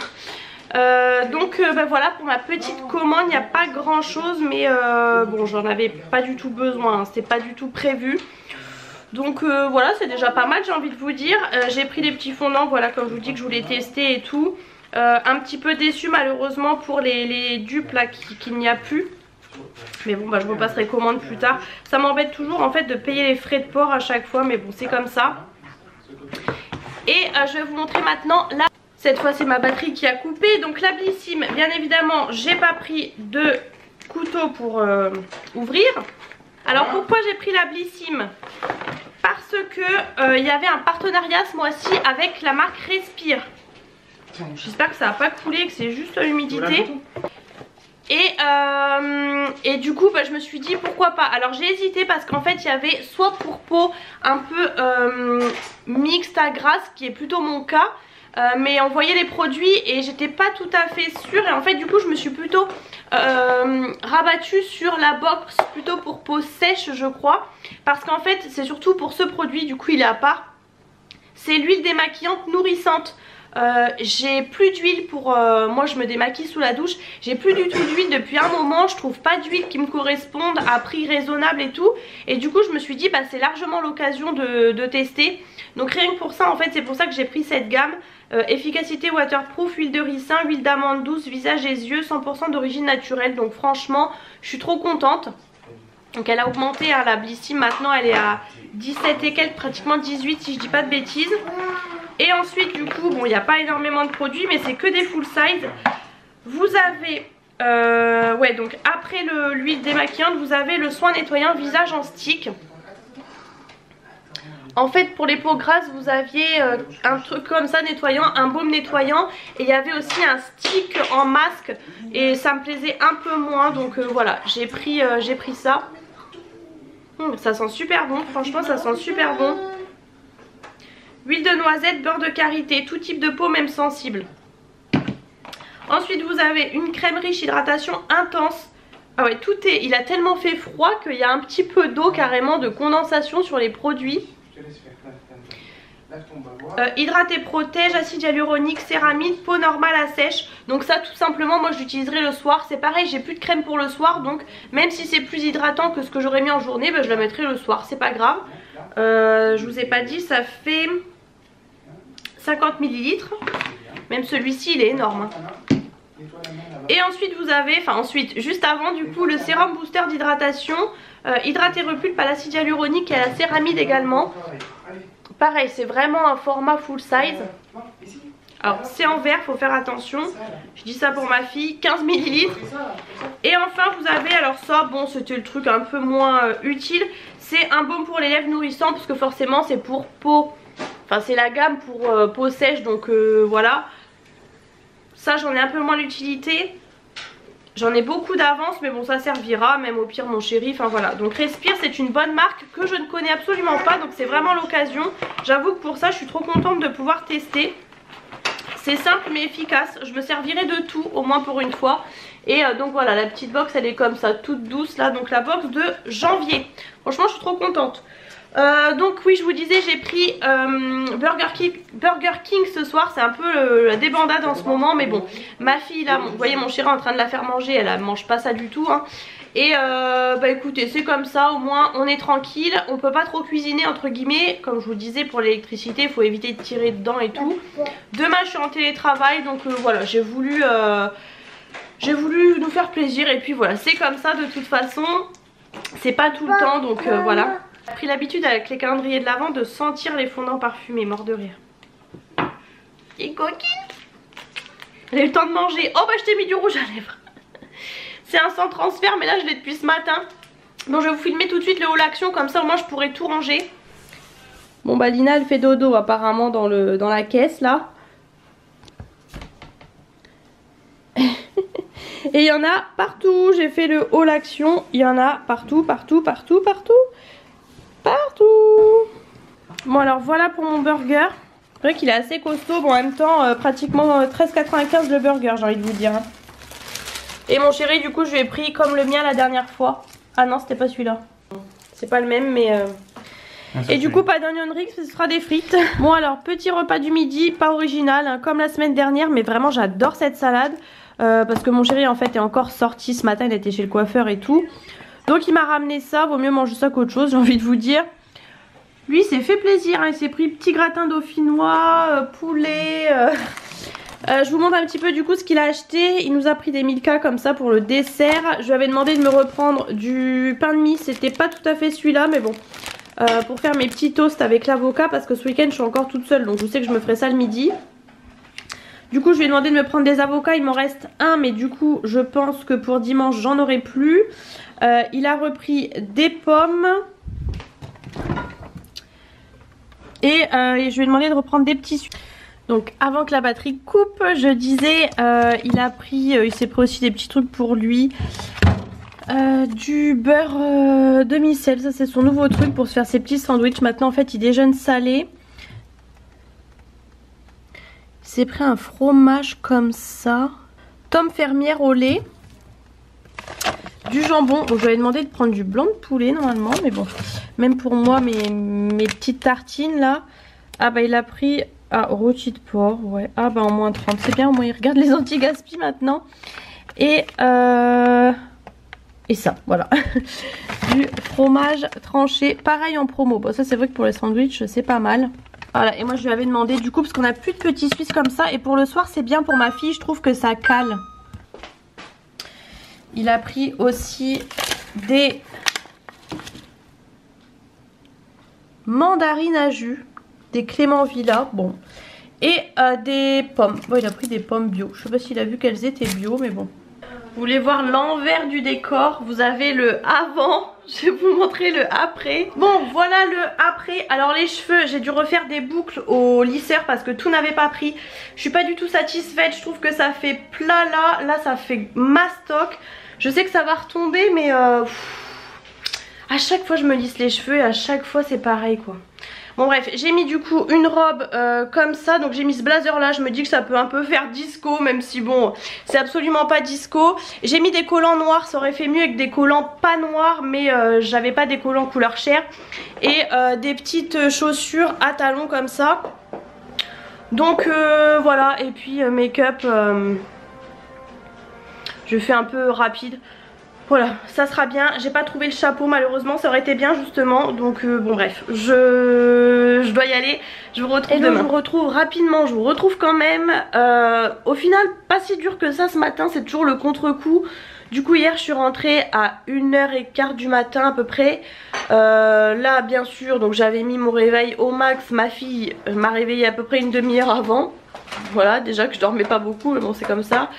Speaker 1: Bah voilà pour ma petite commande, il n'y a pas grand chose mais bon j'en avais pas du tout besoin, hein, c'était pas du tout prévu. Donc voilà, c'est déjà pas mal, j'ai envie de vous dire. J'ai pris des petits fondants, voilà, comme je vous dis que je voulais tester et tout. Un petit peu déçue malheureusement pour les dupes là qu'il n'y a plus. Mais bon bah je repasserai commande plus tard. Ça m'embête toujours en fait de payer les frais de port à chaque fois, mais bon c'est comme ça. Et je vais vous montrer maintenant la... Cette fois c'est ma batterie qui a coupé. Donc la Blissim, bien évidemment j'ai pas pris de couteau pour ouvrir. Alors pourquoi j'ai pris la Blissim? Parce que il y avait un partenariat ce mois-ci avec la marque Respire. J'espère que ça va pas couler, que c'est juste l'humidité. Et du coup bah, je me suis dit pourquoi pas. Alors j'ai hésité parce qu'en fait il y avait soit pour peau un peu mixte à grasse, qui est plutôt mon cas. Mais on voyait les produits et j'étais pas tout à fait sûre. Et en fait du coup je me suis plutôt rabattue sur la box plutôt pour peau sèche je crois. Parce qu'en fait c'est surtout pour ce produit, du coup il est à part. C'est l'huile démaquillante nourrissante. J'ai plus d'huile pour... moi je me démaquille sous la douche. J'ai plus du tout d'huile depuis un moment. Je trouve pas d'huile qui me corresponde à prix raisonnable et tout. Et du coup je me suis dit bah c'est largement l'occasion de tester. Donc rien que pour ça en fait c'est pour ça que j'ai pris cette gamme. Efficacité waterproof, huile de ricin, huile d'amande douce, visage et yeux, 100% d'origine naturelle. Donc franchement je suis trop contente. Donc elle a augmenté hein, la Blissim, maintenant elle est à 17 et quelques, pratiquement 18 si je dis pas de bêtises. Et ensuite du coup, bon il n'y a pas énormément de produits mais c'est que des full size. Vous avez, ouais donc après l'huile démaquillante, vous avez le soin nettoyant visage en stick. En fait pour les peaux grasses vous aviez un truc comme ça nettoyant, un baume nettoyant. Et il y avait aussi un stick en masque et ça me plaisait un peu moins. Donc voilà, j'ai pris ça. Ça sent super bon, franchement ça sent super bon. Huile de noisette, beurre de karité, tout type de peau même sensible. Ensuite vous avez une crème riche hydratation intense. Ah ouais, tout est, il a tellement fait froid qu'il y a un petit peu d'eau carrément de condensation sur les produits. Hydrate et protège, acide hyaluronique, céramide, peau normale à sèche. Donc ça tout simplement moi je l'utiliserai le soir. C'est pareil, j'ai plus de crème pour le soir. Donc même si c'est plus hydratant que ce que j'aurais mis en journée, ben, je la mettrai le soir, c'est pas grave. Je vous ai pas dit, ça fait 50 ml. Même celui-ci il est énorme. Et ensuite vous avez, enfin ensuite, juste avant du coup, le sérum booster d'hydratation. Hydrate et repulpe à l'acide hyaluronique et à la céramide également. Pareil, c'est vraiment un format full size. Alors c'est en verre, faut faire attention. Je dis ça pour ma fille, 15 ml. Et enfin vous avez, alors ça bon c'était le truc un peu moins utile. C'est un baume pour les lèvres nourrissant, parce que forcément c'est pour peau. Enfin c'est la gamme pour peau sèche, donc voilà. Ça j'en ai un peu moins l'utilité. J'en ai beaucoup d'avance mais bon ça servira, même au pire mon chéri, enfin voilà. Donc Respire c'est une bonne marque que je ne connais absolument pas, donc c'est vraiment l'occasion. J'avoue que pour ça je suis trop contente de pouvoir tester. C'est simple mais efficace, je me servirai de tout au moins pour une fois. Et donc voilà, la petite box elle est comme ça, toute douce là, donc la box de janvier. Franchement je suis trop contente. Donc oui je vous disais j'ai pris Burger King ce soir. C'est un peu la débandade en ce moment. Mais bon ma fille là, vous voyez mon chéri en train de la faire manger. Elle mange pas ça du tout hein. Et bah écoutez c'est comme ça, au moins on est tranquille. On peut pas trop cuisiner entre guillemets. Comme je vous disais pour l'électricité il faut éviter de tirer dedans et tout. Demain je suis en télétravail. Donc voilà j'ai voulu nous faire plaisir. Et puis voilà c'est comme ça de toute façon. C'est pas tout le temps donc voilà. J'ai pris l'habitude avec les calendriers de l'Avent de sentir les fondants parfumés, mort de rire. Et coquine. J'ai eu le temps de manger. Oh bah je t'ai mis du rouge à lèvres. C'est un sans transfert mais là je l'ai depuis ce matin. Bon je vais vous filmer tout de suite le haul action, comme ça au moins je pourrai tout ranger. Bon bah Lina elle fait dodo apparemment dans la caisse là. Et il y en a partout, j'ai fait le haul action. Il y en a partout, partout, partout, partout. Partout. Bon alors voilà pour mon burger. C'est vrai qu'il est assez costaud. Bon en même temps pratiquement 13,95 le burger j'ai envie de vous dire hein. Et mon chéri du coup je lui ai pris comme le mien la dernière fois. Ah non c'était pas celui-là. C'est pas le même mais et du coup pas d'onion rings, ce sera des frites. Bon alors petit repas du midi, pas original hein, comme la semaine dernière. Mais vraiment j'adore cette salade parce que mon chéri en fait est encore sorti ce matin. Il était chez le coiffeur et tout. Donc il m'a ramené ça, vaut mieux manger ça qu'autre chose j'ai envie de vous dire. Lui il s'est fait plaisir hein. Il s'est pris petit gratin dauphinois, poulet. Je vous montre un petit peu du coup ce qu'il a acheté. Il nous a pris des Milka comme ça pour le dessert. Je lui avais demandé de me reprendre du pain de mie. C'était pas tout à fait celui-là mais bon. Pour faire mes petits toasts avec l'avocat. Parce que ce week-end je suis encore toute seule. Donc je sais que je me ferai ça le midi. Du coup je lui ai demandé de me prendre des avocats. Il m'en reste un mais du coup je pense que pour dimanche j'en aurai plus. Il a repris des pommes. Et je lui ai demandé de reprendre des petits. Donc avant que la batterie coupe, je disais, il s'est pris aussi des petits trucs pour lui. Du beurre demi-sel, ça c'est son nouveau truc pour se faire ses petits sandwichs. Maintenant en fait il déjeune salé. Il s'est pris un fromage comme ça. Tome fermière au lait. Du jambon, bon, je lui avais demandé de prendre du blanc de poulet normalement, mais bon, même pour moi, mes petites tartines là, ah bah il a pris rôti de porc, ouais, ah bah en moins 30, c'est bien, au moins il regarde les anti-gaspi maintenant, et ça, voilà, du fromage tranché, pareil en promo, bon ça c'est vrai que pour les sandwichs c'est pas mal. Voilà, et moi je lui avais demandé du coup, parce qu'on a plus de petits suisses comme ça, et pour le soir c'est bien pour ma fille, je trouve que ça cale. Il a pris aussi des mandarines à jus. des Clément Villa, bon. Et des pommes. Bon, il a pris des pommes bio. Je sais pas s'il a vu qu'elles étaient bio, mais bon. Vous voulez voir l'envers du décor? Vous avez le avant. Je vais vous montrer le après. Bon, voilà le après. Alors les cheveux, j'ai dû refaire des boucles au lisseur parce que tout n'avait pas pris. Je suis pas du tout satisfaite. Je trouve que ça fait plat là. Là, ça fait mastoc. Je sais que ça va retomber, mais à chaque fois je me lisse les cheveux et à chaque fois c'est pareil quoi. Bon bref, j'ai mis du coup une robe comme ça, donc j'ai mis ce blazer là, je me dis que ça peut un peu faire disco, même si bon, c'est absolument pas disco. J'ai mis des collants noirs, ça aurait fait mieux avec des collants pas noirs, mais j'avais pas des collants couleur chair. Et des petites chaussures à talons comme ça. Donc voilà, et puis make-up, je fais un peu rapide. Voilà, ça sera bien. J'ai pas trouvé le chapeau malheureusement, ça aurait été bien justement. Donc bon bref, je dois y aller. Je vous retrouve demain. Je vous retrouve rapidement, je vous retrouve quand même. Au final, pas si dur que ça ce matin, c'est toujours le contre-coup. Du coup hier je suis rentrée à 1h15 du matin à peu près. Là bien sûr, donc j'avais mis mon réveil au max. Ma fille m'a réveillée à peu près une demi-heure avant. Voilà, déjà que je dormais pas beaucoup, mais bon c'est comme ça.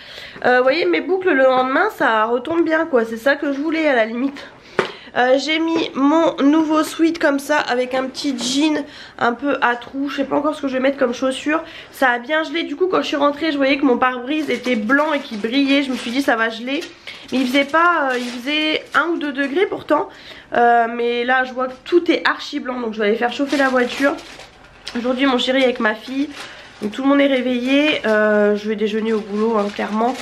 Speaker 1: Vous voyez mes boucles le lendemain ça retombe bien quoi, c'est ça que je voulais à la limite. J'ai mis mon nouveau sweat comme ça avec un petit jean un peu à trous. Je sais pas encore ce que je vais mettre comme chaussure. Ça a bien gelé, du coup quand je suis rentrée je voyais que mon pare-brise était blanc et qui brillait. Je me suis dit ça va geler. Mais il faisait pas, il faisait 1 ou 2 degrés pourtant. Mais là je vois que tout est archi blanc, donc je vais aller faire chauffer la voiture. Aujourd'hui mon chéri est avec ma fille. Donc tout le monde est réveillé, je vais déjeuner au boulot hein, clairement.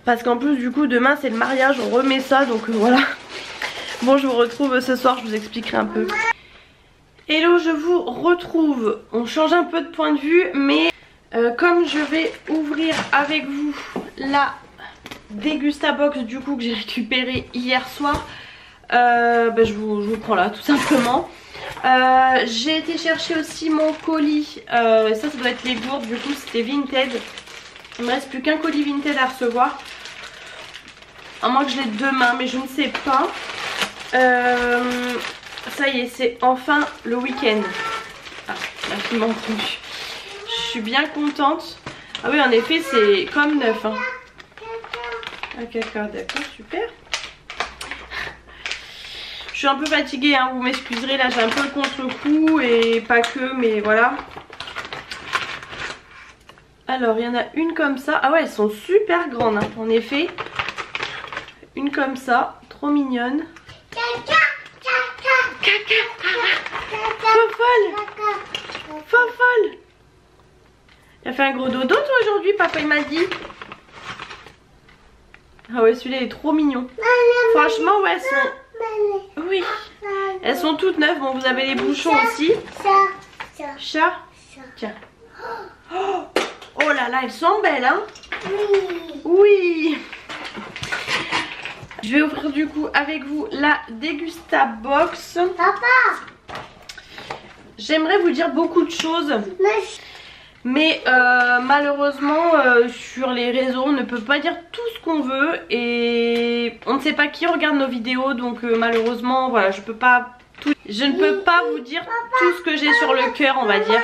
Speaker 1: Parce qu'en plus du coup demain c'est le mariage, on remet ça donc voilà. Bon je vous retrouve ce soir, je vous expliquerai un peu. Hello, je vous retrouve. On change un peu de point de vue mais comme je vais ouvrir avec vous la Dégustabox du coup que j'ai récupéré hier soir, je vous prends là tout simplement. J'ai été chercher aussi mon colis, ça doit être les gourdes, du coup c'était Vinted. Il me reste plus qu'un colis Vinted à recevoir, à moins que je l'ai demain mais je ne sais pas. Ça y est, c'est enfin le week-end. Ah, la fille m'a entendu. Je suis bien contente. Ah oui en effet c'est comme neuf hein. Ok d'accord, super. Je suis un peu fatiguée hein, vous m'excuserez, là j'ai un peu le contre-coup et pas que, mais voilà. Alors il y en a une comme ça, ah ouais elles sont super grandes hein, en effet. Une comme ça, trop mignonne. Fofolle. Il a fait un gros dodo toi aujourd'hui, papa il m'a dit. Ah ouais celui-là est trop mignon. Franchement ouais elles sont... Oui, elles sont toutes neuves. Bon vous avez les bouchons aussi. Chat. Tiens. Oh là là, elles sont belles hein. Oui. Je vais ouvrir du coup avec vous la Dégustabox. Papa, j'aimerais vous dire beaucoup de choses. Mais malheureusement sur les réseaux on ne peut pas dire tout ce qu'on veut. Et on ne sait pas qui regarde nos vidéos. Donc malheureusement voilà, je ne peux pas vous dire tout ce que j'ai sur le cœur on va dire.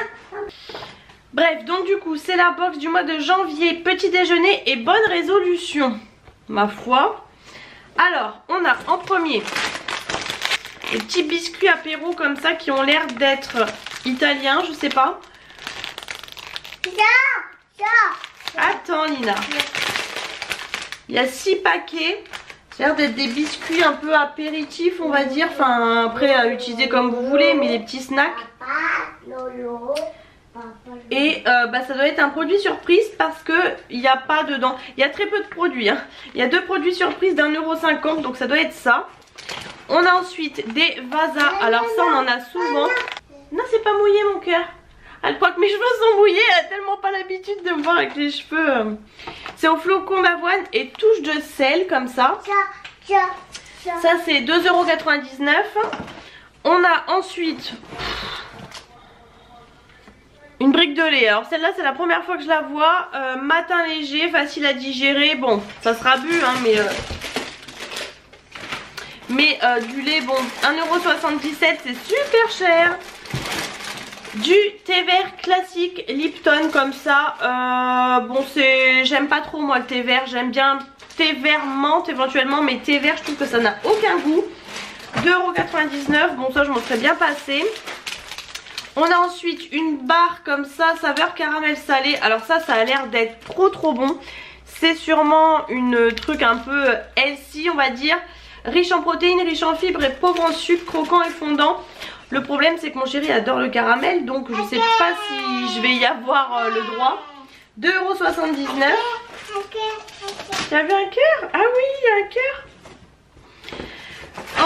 Speaker 1: Bref, donc du coup c'est la box du mois de janvier. Petit déjeuner et bonne résolution, ma foi. Alors on a en premier des petits biscuits apéro comme ça qui ont l'air d'être italiens, je sais pas. Attends Lina. Il y a 6 paquets. Ça a l'air d'être des biscuits un peu apéritifs on va dire. Enfin après à utiliser comme vous voulez, mais les petits snacks. Et ça doit être un produit surprise parce que il n'y a pas dedans. Il y a très peu de produits hein. Il y a 2 produits surprises d'1,50 €, donc ça doit être ça. On a ensuite des vasas. Alors ça on en a souvent. Non c'est pas mouillé mon cœur. Elle croit que mes cheveux sont mouillés, elle a tellement pas l'habitude de me voir avec les cheveux. C'est au flocon d'avoine et touche de sel comme ça. Ça c'est 2,99 €. On a ensuite une brique de lait. Alors celle-là c'est la première fois que je la vois. Matin léger, facile à digérer. Bon ça sera bu hein, mais du lait bon 1,77 € c'est super cher. Du thé vert classique Lipton comme ça. Bon, j'aime pas trop moi le thé vert. J'aime bien thé vert menthe éventuellement, mais thé vert je trouve que ça n'a aucun goût. 2,99 €. Bon, ça je m'en serais bien passé. On a ensuite une barre comme ça, saveur caramel salé. Alors ça a l'air d'être trop bon. C'est sûrement une truc un peu healthy on va dire. Riche en protéines, riche en fibres et pauvre en sucre, croquant et fondant. Le problème c'est que mon chéri adore le caramel, donc je sais pas si je vais y avoir le droit. 2,79 €. T'as vu un cœur? Ah oui, il y a un cœur.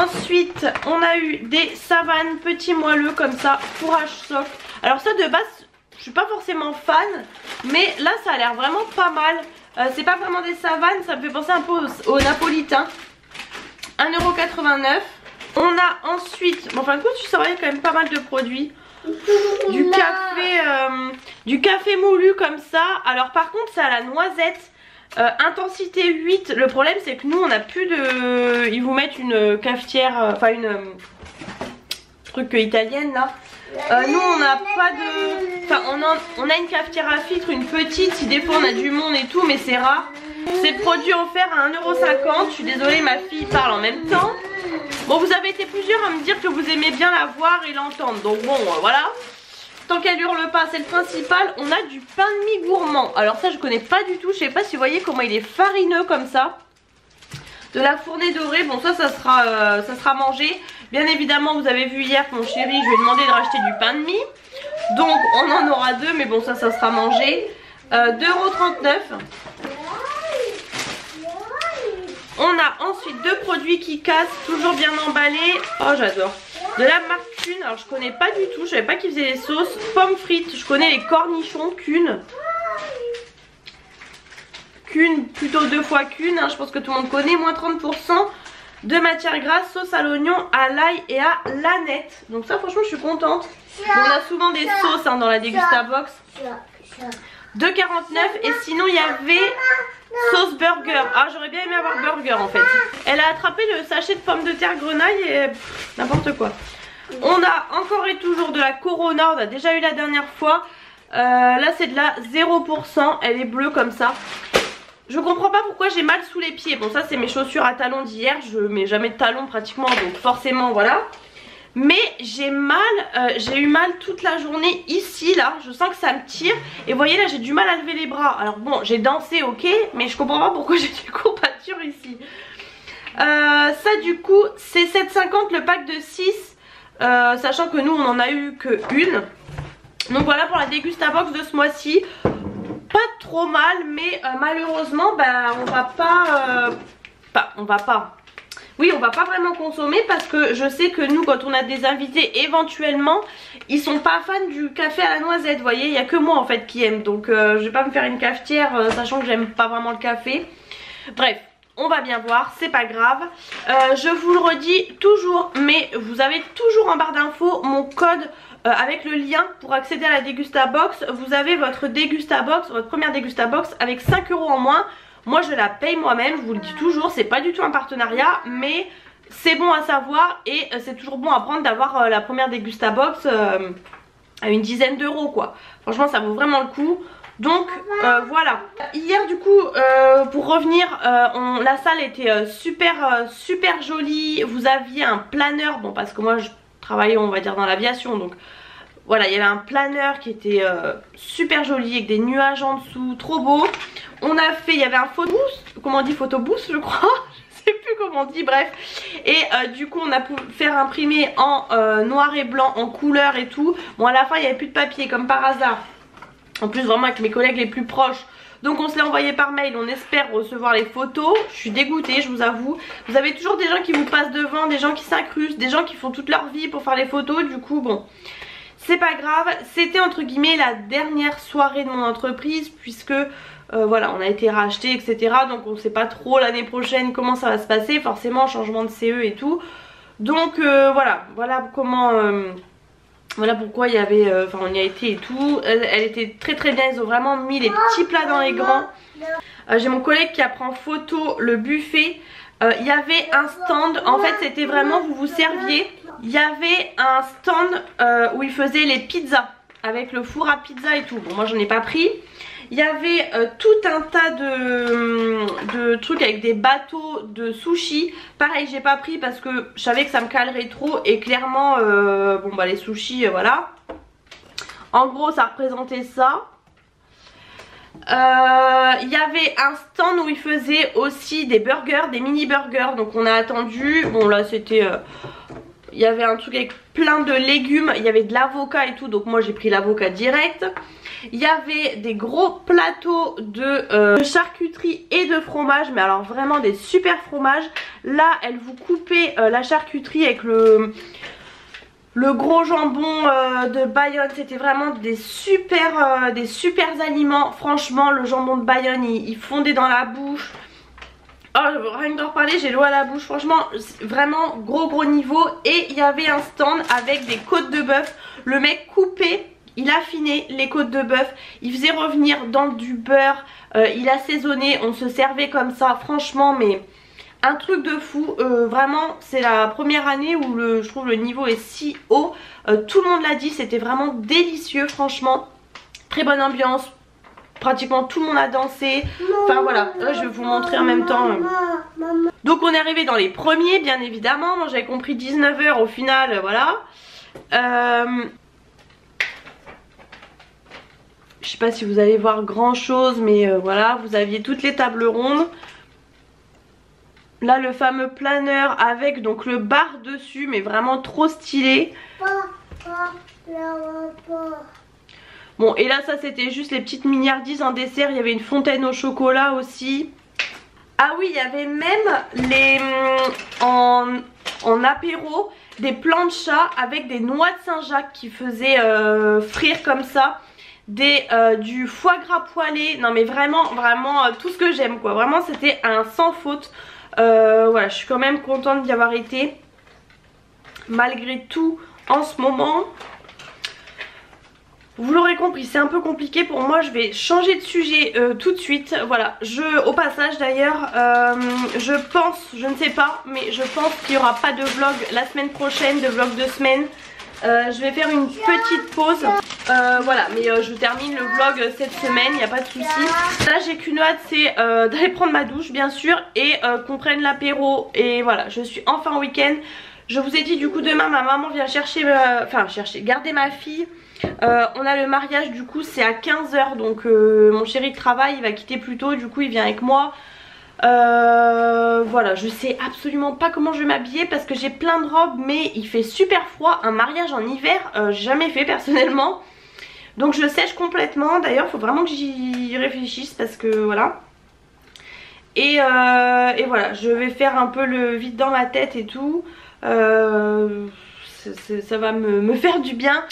Speaker 1: Ensuite on a eu des savanes petits moelleux comme ça, fourrage soc. Alors ça de base je suis pas forcément fan, mais là ça a l'air vraiment pas mal. C'est pas vraiment des savanes, ça me fait penser un peu aux napolitains. 1,89 €. On a ensuite, bon, enfin écoute, tu saurais, il y a quand même pas mal de produits. Du café moulu comme ça. Alors par contre c'est à la noisette, intensité 8. Le problème c'est que nous on a plus de... Ils vous mettent une cafetière, enfin une truc italienne là. Nous on n'a pas de... Enfin on a une cafetière à filtre, une petite, si des fois on a du monde et tout, mais c'est rare. C'est le produit offert à 1,50 €. Je suis désolée, ma fille parle en même temps. Bon, vous avez été plusieurs à me dire que vous aimez bien la voir et l'entendre. Donc bon, voilà. Tant qu'elle hurle pas, c'est le principal. On a du pain de mie gourmand. Alors ça, je connais pas du tout. Je sais pas si vous voyez comment il est farineux comme ça. De la fournée dorée. Bon, ça sera mangé. Bien évidemment, vous avez vu hier que mon chéri, je lui ai demandé de racheter du pain de mie. Donc, on en aura deux. Mais bon, ça sera mangé. 2,39 €. On a ensuite deux produits qui cassent, toujours bien emballés. Oh j'adore. De la marque Kuhn, alors je connais pas du tout, je savais pas qu'ils faisaient les sauces. Pommes frites, je connais les cornichons Kuhn. Kuhn, plutôt 2 fois Kuhn, hein, je pense que tout le monde connaît. Moins 30% de matière grasse, sauce à l'oignon, à l'ail et à l'aneth. Donc ça franchement je suis contente. Bon, on a souvent des sauces hein, dans la Degustabox. 2,49 € et sinon il y avait... sauce burger. Ah j'aurais bien aimé avoir burger en fait. Elle a attrapé le sachet de pommes de terre grenaille et n'importe quoi. On a encore et toujours de la Corona. On a déjà eu la dernière fois. Là c'est de la 0%. Elle est bleue comme ça. Je comprends pas pourquoi j'ai mal sous les pieds. Bon ça c'est mes chaussures à talons d'hier. Je mets jamais de talons pratiquement, donc forcément voilà. Mais j'ai eu mal toute la journée ici là, je sens que ça me tire. Et vous voyez là j'ai du mal à lever les bras. Alors bon j'ai dansé ok, mais je comprends pas pourquoi j'ai des courbatures ici. Ça du coup c'est 7,50 € le pack de 6, sachant que nous on en a eu que une. Donc voilà pour la Degustabox de ce mois-ci. Pas trop mal, mais malheureusement bah, on va pas vraiment consommer parce que je sais que nous quand on a des invités éventuellement ils sont pas fans du café à la noisette, vous voyez, il n'y a que moi en fait qui aime, donc je vais pas me faire une cafetière sachant que j'aime pas vraiment le café. Bref, on va bien voir, c'est pas grave. Je vous le redis toujours, mais vous avez toujours en barre d'infos mon code avec le lien pour accéder à la Degustabox. Vous avez votre Degustabox, votre première Degustabox avec 5 € en moins. Moi je la paye moi-même, je vous le dis toujours, c'est pas du tout un partenariat, mais c'est bon à savoir et c'est toujours bon à prendre d'avoir la première Degustabox à une dizaine d'euros quoi. Franchement ça vaut vraiment le coup. Donc voilà. Hier du coup pour revenir, la salle était super jolie. Vous aviez un planeur, bon parce que moi je travaillais on va dire dans l'aviation, donc voilà, il y avait un planeur qui était super joli avec des nuages en dessous, trop beau. On a fait, il y avait un photobooth, comment on dit, photobooth je crois, je sais plus comment on dit, bref. Et du coup on a pu faire imprimer en noir et blanc, en couleur et tout. Bon à la fin il n'y avait plus de papier comme par hasard. En plus vraiment avec mes collègues les plus proches. Donc on se l'a envoyé par mail, on espère recevoir les photos. Je suis dégoûtée, je vous avoue. Vous avez toujours des gens qui vous passent devant, des gens qui s'incrustent, des gens qui font toute leur vie pour faire les photos. Du coup bon, c'est pas grave. C'était entre guillemets la dernière soirée de mon entreprise puisque voilà, on a été racheté etc. Donc on sait pas trop l'année prochaine comment ça va se passer. Forcément changement de CE et tout. Donc voilà comment... voilà pourquoi il y avait, enfin on y a été et tout. Elle était très bien, ils ont vraiment mis les petits plats dans les grands. J'ai mon collègue qui a pris en photo le buffet. Il y avait un stand, en fait c'était vraiment, vous vous serviez Il y avait un stand où ils faisaient les pizzas avec le four à pizza et tout. Bon, moi j'en ai pas pris. Il y avait tout un tas de trucs avec des bateaux de sushi. Pareil, j'ai pas pris parce que je savais que ça me calerait trop. Et clairement, bon bah les sushis, voilà. En gros, ça représentait ça. Il y avait un stand où ils faisaient aussi des burgers, des mini burgers. Donc on a attendu. Bon là c'était... il y avait un truc avec plein de légumes. Il y avait de l'avocat et tout. Donc moi j'ai pris l'avocat direct. Il y avait des gros plateaux de charcuterie et de fromage. Mais alors vraiment des super fromages. Là elle vous coupait la charcuterie avec le gros jambon de Bayonne. C'était vraiment des super aliments. Franchement le jambon de Bayonne il fondait dans la bouche. Oh, rien que d'en reparler, j'ai l'eau à la bouche. Franchement, vraiment gros niveau. Et il y avait un stand avec des côtes de bœuf. Le mec coupait, il affinait les côtes de bœuf. Il faisait revenir dans du beurre. Il assaisonnait, on se servait comme ça. Franchement, mais un truc de fou. Vraiment, c'est la première année où je trouve le niveau est si haut. Tout le monde l'a dit, c'était vraiment délicieux, franchement. Très bonne ambiance. Pratiquement tout le monde a dansé. Enfin voilà, là, je vais vous montrer en même temps. Donc on est arrivé dans les premiers bien évidemment. Moi j'avais compris 19 h au final, voilà. Je sais pas si vous allez voir grand chose, mais voilà, vous aviez toutes les tables rondes. Là le fameux planeur avec donc le bar dessus, mais vraiment trop stylé. Bon et là ça c'était juste les petites mignardises en dessert. Il y avait une fontaine au chocolat aussi. Ah oui, il y avait même les en apéro des planchas avec des noix de Saint-Jacques qui faisaient frire comme ça. Du foie gras poêlé. Non mais vraiment tout ce que j'aime quoi. Vraiment c'était un sans faute. Voilà, je suis quand même contente d'y avoir été malgré tout en ce moment. Vous l'aurez compris, c'est un peu compliqué pour moi. Je vais changer de sujet tout de suite. Voilà, au passage d'ailleurs, je pense, je ne sais pas, mais je pense qu'il n'y aura pas de vlog la semaine prochaine, de vlog de semaine. Je vais faire une petite pause. Voilà, mais je termine le vlog cette semaine, il n'y a pas de souci. Là j'ai qu'une hâte, c'est d'aller prendre ma douche bien sûr et qu'on prenne l'apéro. Et voilà, je suis enfin au week-end. Je vous ai dit du coup demain ma maman vient garder ma fille. On a le mariage du coup c'est à 15 h. Donc mon chéri travaille, il va quitter plus tôt. Du coup il vient avec moi. Voilà, je sais absolument pas comment je vais m'habiller parce que j'ai plein de robes mais il fait super froid. Un mariage en hiver, j'ai jamais fait personnellement. Donc je sèche complètement. D'ailleurs il faut vraiment que j'y réfléchisse parce que voilà. Et voilà, je vais faire un peu le vide dans ma tête et tout. Ça va me faire du bien.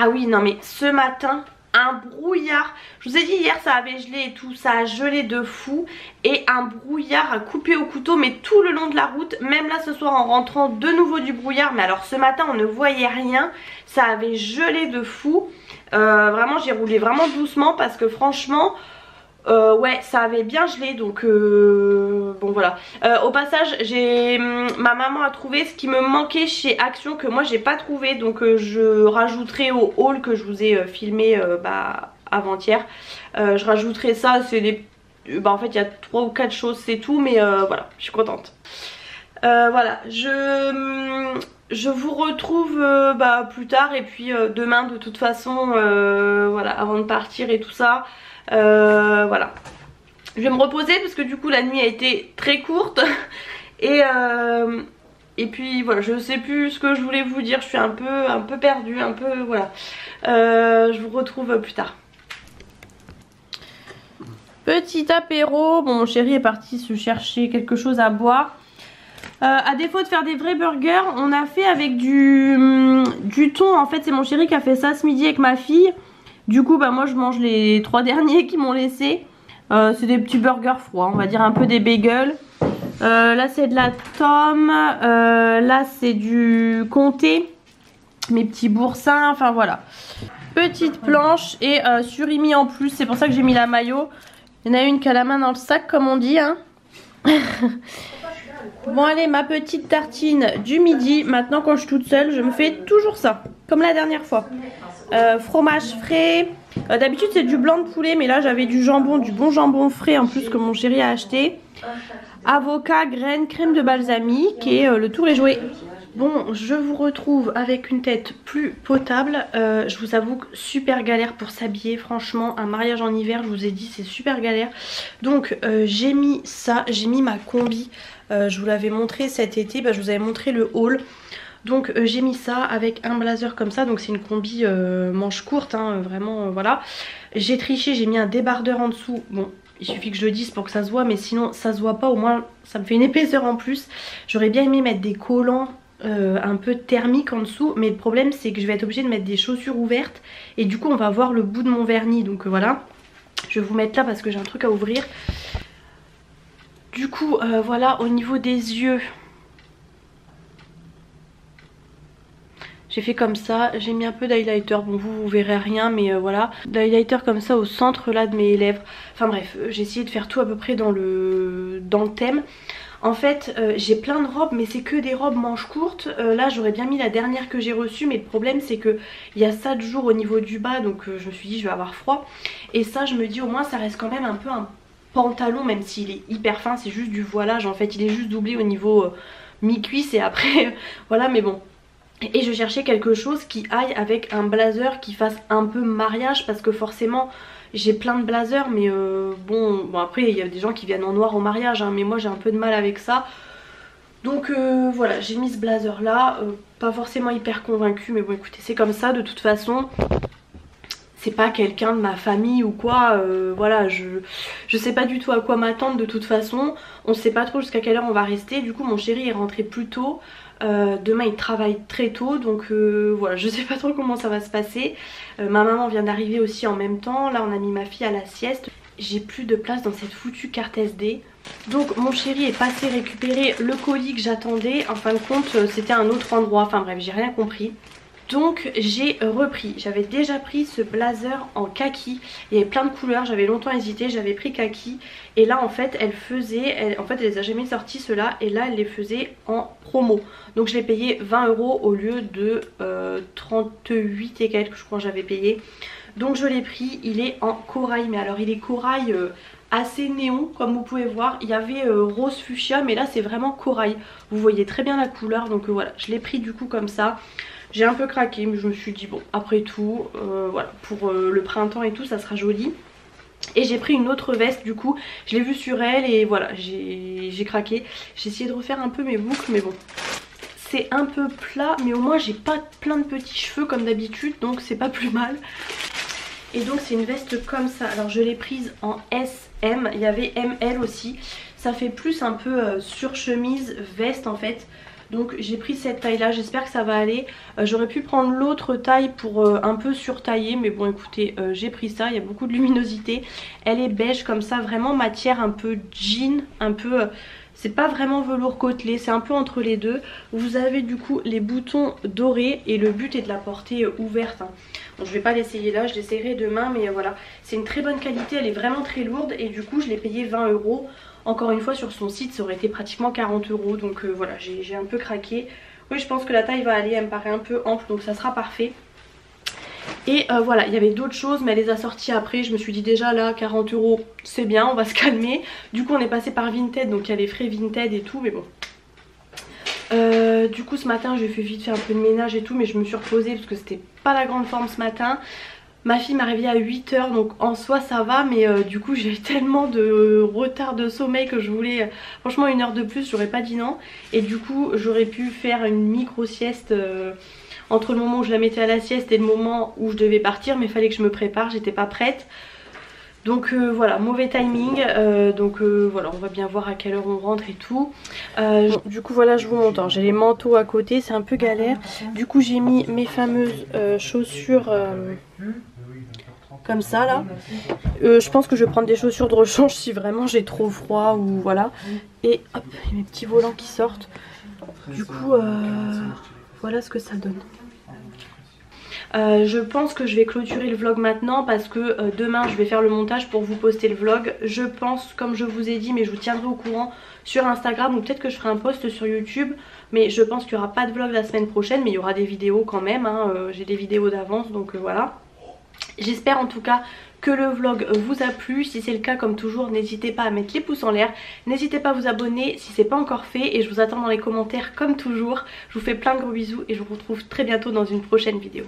Speaker 1: Ah oui non mais ce matin un brouillard. Je vous ai dit hier ça avait gelé et tout, ça a gelé de fou. Et un brouillard à couper au couteau mais tout le long de la route. Même là ce soir en rentrant de nouveau du brouillard. Mais alors ce matin on ne voyait rien. Ça avait gelé de fou. Vraiment j'ai roulé vraiment doucement parce que franchement ouais ça avait bien gelé. Donc bon voilà. Au passage ma maman a trouvé ce qui me manquait chez Action que moi j'ai pas trouvé. Donc je rajouterai au haul que je vous ai filmé avant-hier. Je rajouterai ça. C'est des... en fait il y a 3 ou 4 choses c'est tout. Mais voilà je suis contente. Voilà je vous retrouve plus tard. Et puis demain de toute façon voilà avant de partir et tout ça. Voilà, je vais me reposer parce que du coup la nuit a été très courte. Et puis voilà, je sais plus ce que je voulais vous dire. Je suis un peu perdue, un peu voilà. Je vous retrouve plus tard. Petit apéro. Bon mon chéri est parti se chercher quelque chose à boire. À défaut de faire des vrais burgers, on a fait avec du thon. En fait c'est mon chéri qui a fait ça ce midi avec ma fille. Du coup moi je mange les 3 derniers qui m'ont laissé. C'est des petits burgers froids, on va dire un peu des bagels. Là c'est de la tome. Là c'est du comté. Mes petits boursins, enfin voilà. Petite planche et surimi en plus, c'est pour ça que j'ai mis la maillot. Il y en a une qui a la main dans le sac comme on dit hein. Bon allez, ma petite tartine du midi. Maintenant quand je suis toute seule, je me fais toujours ça, comme la dernière fois. Fromage frais. D'habitude c'est du blanc de poulet, mais là j'avais du jambon, du bon jambon frais en plus que mon chéri a acheté. Avocat, graines, crème de balsamique et le tour est joué. Bon, je vous retrouve avec une tête plus potable. Je vous avoue que super galère pour s'habiller. Franchement, un mariage en hiver, je vous ai dit, c'est super galère. Donc j'ai mis ça, j'ai mis ma combi. Je vous l'avais montré cet été, je vous avais montré le haul. Donc j'ai mis ça avec un blazer comme ça. Donc c'est une combi manche courte, hein, vraiment voilà. J'ai triché, j'ai mis un débardeur en dessous. Bon, il suffit que je le dise pour que ça se voit, mais sinon ça se voit pas, au moins ça me fait une épaisseur en plus. J'aurais bien aimé mettre des collants un peu thermiques en dessous, mais le problème c'est que je vais être obligée de mettre des chaussures ouvertes et du coup on va voir le bout de mon vernis. Donc voilà, je vais vous mettre là parce que j'ai un truc à ouvrir. Du coup voilà, au niveau des yeux, j'ai fait comme ça, j'ai mis un peu d'highlighter, bon vous verrez rien mais voilà, d'highlighter comme ça au centre là de mes lèvres. Enfin bref, j'ai essayé de faire tout à peu près dans le thème. En fait j'ai plein de robes mais c'est que des robes manches courtes. Là j'aurais bien mis la dernière que j'ai reçue, mais le problème c'est que il y a ça de jour au niveau du bas, donc je me suis dit je vais avoir froid. Et ça je me dis au moins ça reste quand même un peu un pantalon, même s'il est hyper fin, c'est juste du voilage en fait, il est juste doublé au niveau mi-cuisse et après voilà, mais bon. Et je cherchais quelque chose qui aille avec un blazer qui fasse un peu mariage, parce que forcément j'ai plein de blazers mais bon après il y a des gens qui viennent en noir au mariage hein, mais moi j'ai un peu de mal avec ça. Donc voilà, j'ai mis ce blazer là, pas forcément hyper convaincue, mais bon écoutez c'est comme ça de toute façon. C'est pas quelqu'un de ma famille ou quoi, voilà, je sais pas du tout à quoi m'attendre de toute façon. On sait pas trop jusqu'à quelle heure on va rester. Du coup mon chéri est rentré plus tôt. Demain il travaille très tôt, donc voilà, je sais pas trop comment ça va se passer. Ma maman vient d'arriver aussi en même temps. Là on a mis ma fille à la sieste. J'ai plus de place dans cette foutue carte SD. Donc mon chéri est passé récupérer le colis que j'attendais. En fin de compte c'était un autre endroit, enfin bref j'ai rien compris. Donc j'ai repris, j'avais déjà pris ce blazer en kaki, il y avait plein de couleurs, j'avais longtemps hésité, j'avais pris kaki. Et là en fait elle les a jamais sortis ceux-là, et là elle les faisait en promo. Donc je l'ai payé 20 € au lieu de 38 et quelques je crois que j'avais payé. Donc je l'ai pris, il est en corail, mais alors il est corail assez néon comme vous pouvez voir. Il y avait rose fuchsia mais là c'est vraiment corail, vous voyez très bien la couleur. Donc voilà, je l'ai pris du coup comme ça. J'ai un peu craqué mais je me suis dit bon après tout voilà, pour le printemps et tout ça sera joli. Et j'ai pris une autre veste du coup, je l'ai vue sur elle et voilà, j'ai craqué. J'ai essayé de refaire un peu mes boucles mais bon c'est un peu plat, mais au moins j'ai pas plein de petits cheveux comme d'habitude, donc c'est pas plus mal. Et donc c'est une veste comme ça, alors je l'ai prise en SM, il y avait ML aussi. Ça fait plus un peu surchemise veste en fait. Donc j'ai pris cette taille là, j'espère que ça va aller. J'aurais pu prendre l'autre taille pour un peu surtailler, mais bon écoutez j'ai pris ça, il y a beaucoup de luminosité. Elle est beige comme ça, vraiment matière un peu jean, un peu... c'est pas vraiment velours côtelé, c'est un peu entre les deux. Vous avez du coup les boutons dorés et le but est de la porter ouverte hein. Bon je vais pas l'essayer là, je l'essayerai demain, mais voilà. C'est une très bonne qualité, elle est vraiment très lourde et du coup je l'ai payé 20 €. Encore une fois sur son site ça aurait été pratiquement 40 €, donc voilà j'ai un peu craqué. Oui je pense que la taille va aller, elle me paraît un peu ample donc ça sera parfait. Et voilà, il y avait d'autres choses mais elle les a sorties après. Je me suis dit déjà là 40 € c'est bien, on va se calmer. Du coup on est passé par Vinted, donc il y a les frais Vinted et tout, mais bon. Du coup ce matin j'ai fait vite faire un peu de ménage et tout, mais je me suis reposée parce que c'était pas la grande forme ce matin. Ma fille m'a réveillée à 8 h donc en soi ça va, mais du coup j'ai tellement de retard de sommeil que je voulais franchement 1 heure de plus, j'aurais pas dit non. Et du coup j'aurais pu faire une micro sieste entre le moment où je la mettais à la sieste et le moment où je devais partir, mais il fallait que je me prépare, j'étais pas prête. Donc voilà, mauvais timing, donc voilà, on va bien voir à quelle heure on rentre et tout. Du coup voilà, je vous montre, j'ai les manteaux à côté, c'est un peu galère. Du coup j'ai mis mes fameuses chaussures comme ça là. Je pense que je vais prendre des chaussures de rechange si vraiment j'ai trop froid ou voilà. Et hop, il y a mes petits volants qui sortent. Du coup voilà ce que ça donne. Je pense que je vais clôturer le vlog maintenant parce que demain je vais faire le montage pour vous poster le vlog. Je pense, comme je vous ai dit, mais je vous tiendrai au courant sur Instagram ou peut-être que je ferai un post sur YouTube. Mais je pense qu'il n'y aura pas de vlog la semaine prochaine, mais il y aura des vidéos quand même, hein. J'ai des vidéos d'avance, donc voilà. J'espère en tout cas que le vlog vous a plu. Si c'est le cas, comme toujours, n'hésitez pas à mettre les pouces en l'air. N'hésitez pas à vous abonner si c'est pas encore fait. Et je vous attends dans les commentaires comme toujours. Je vous fais plein de gros bisous et je vous retrouve très bientôt dans une prochaine vidéo.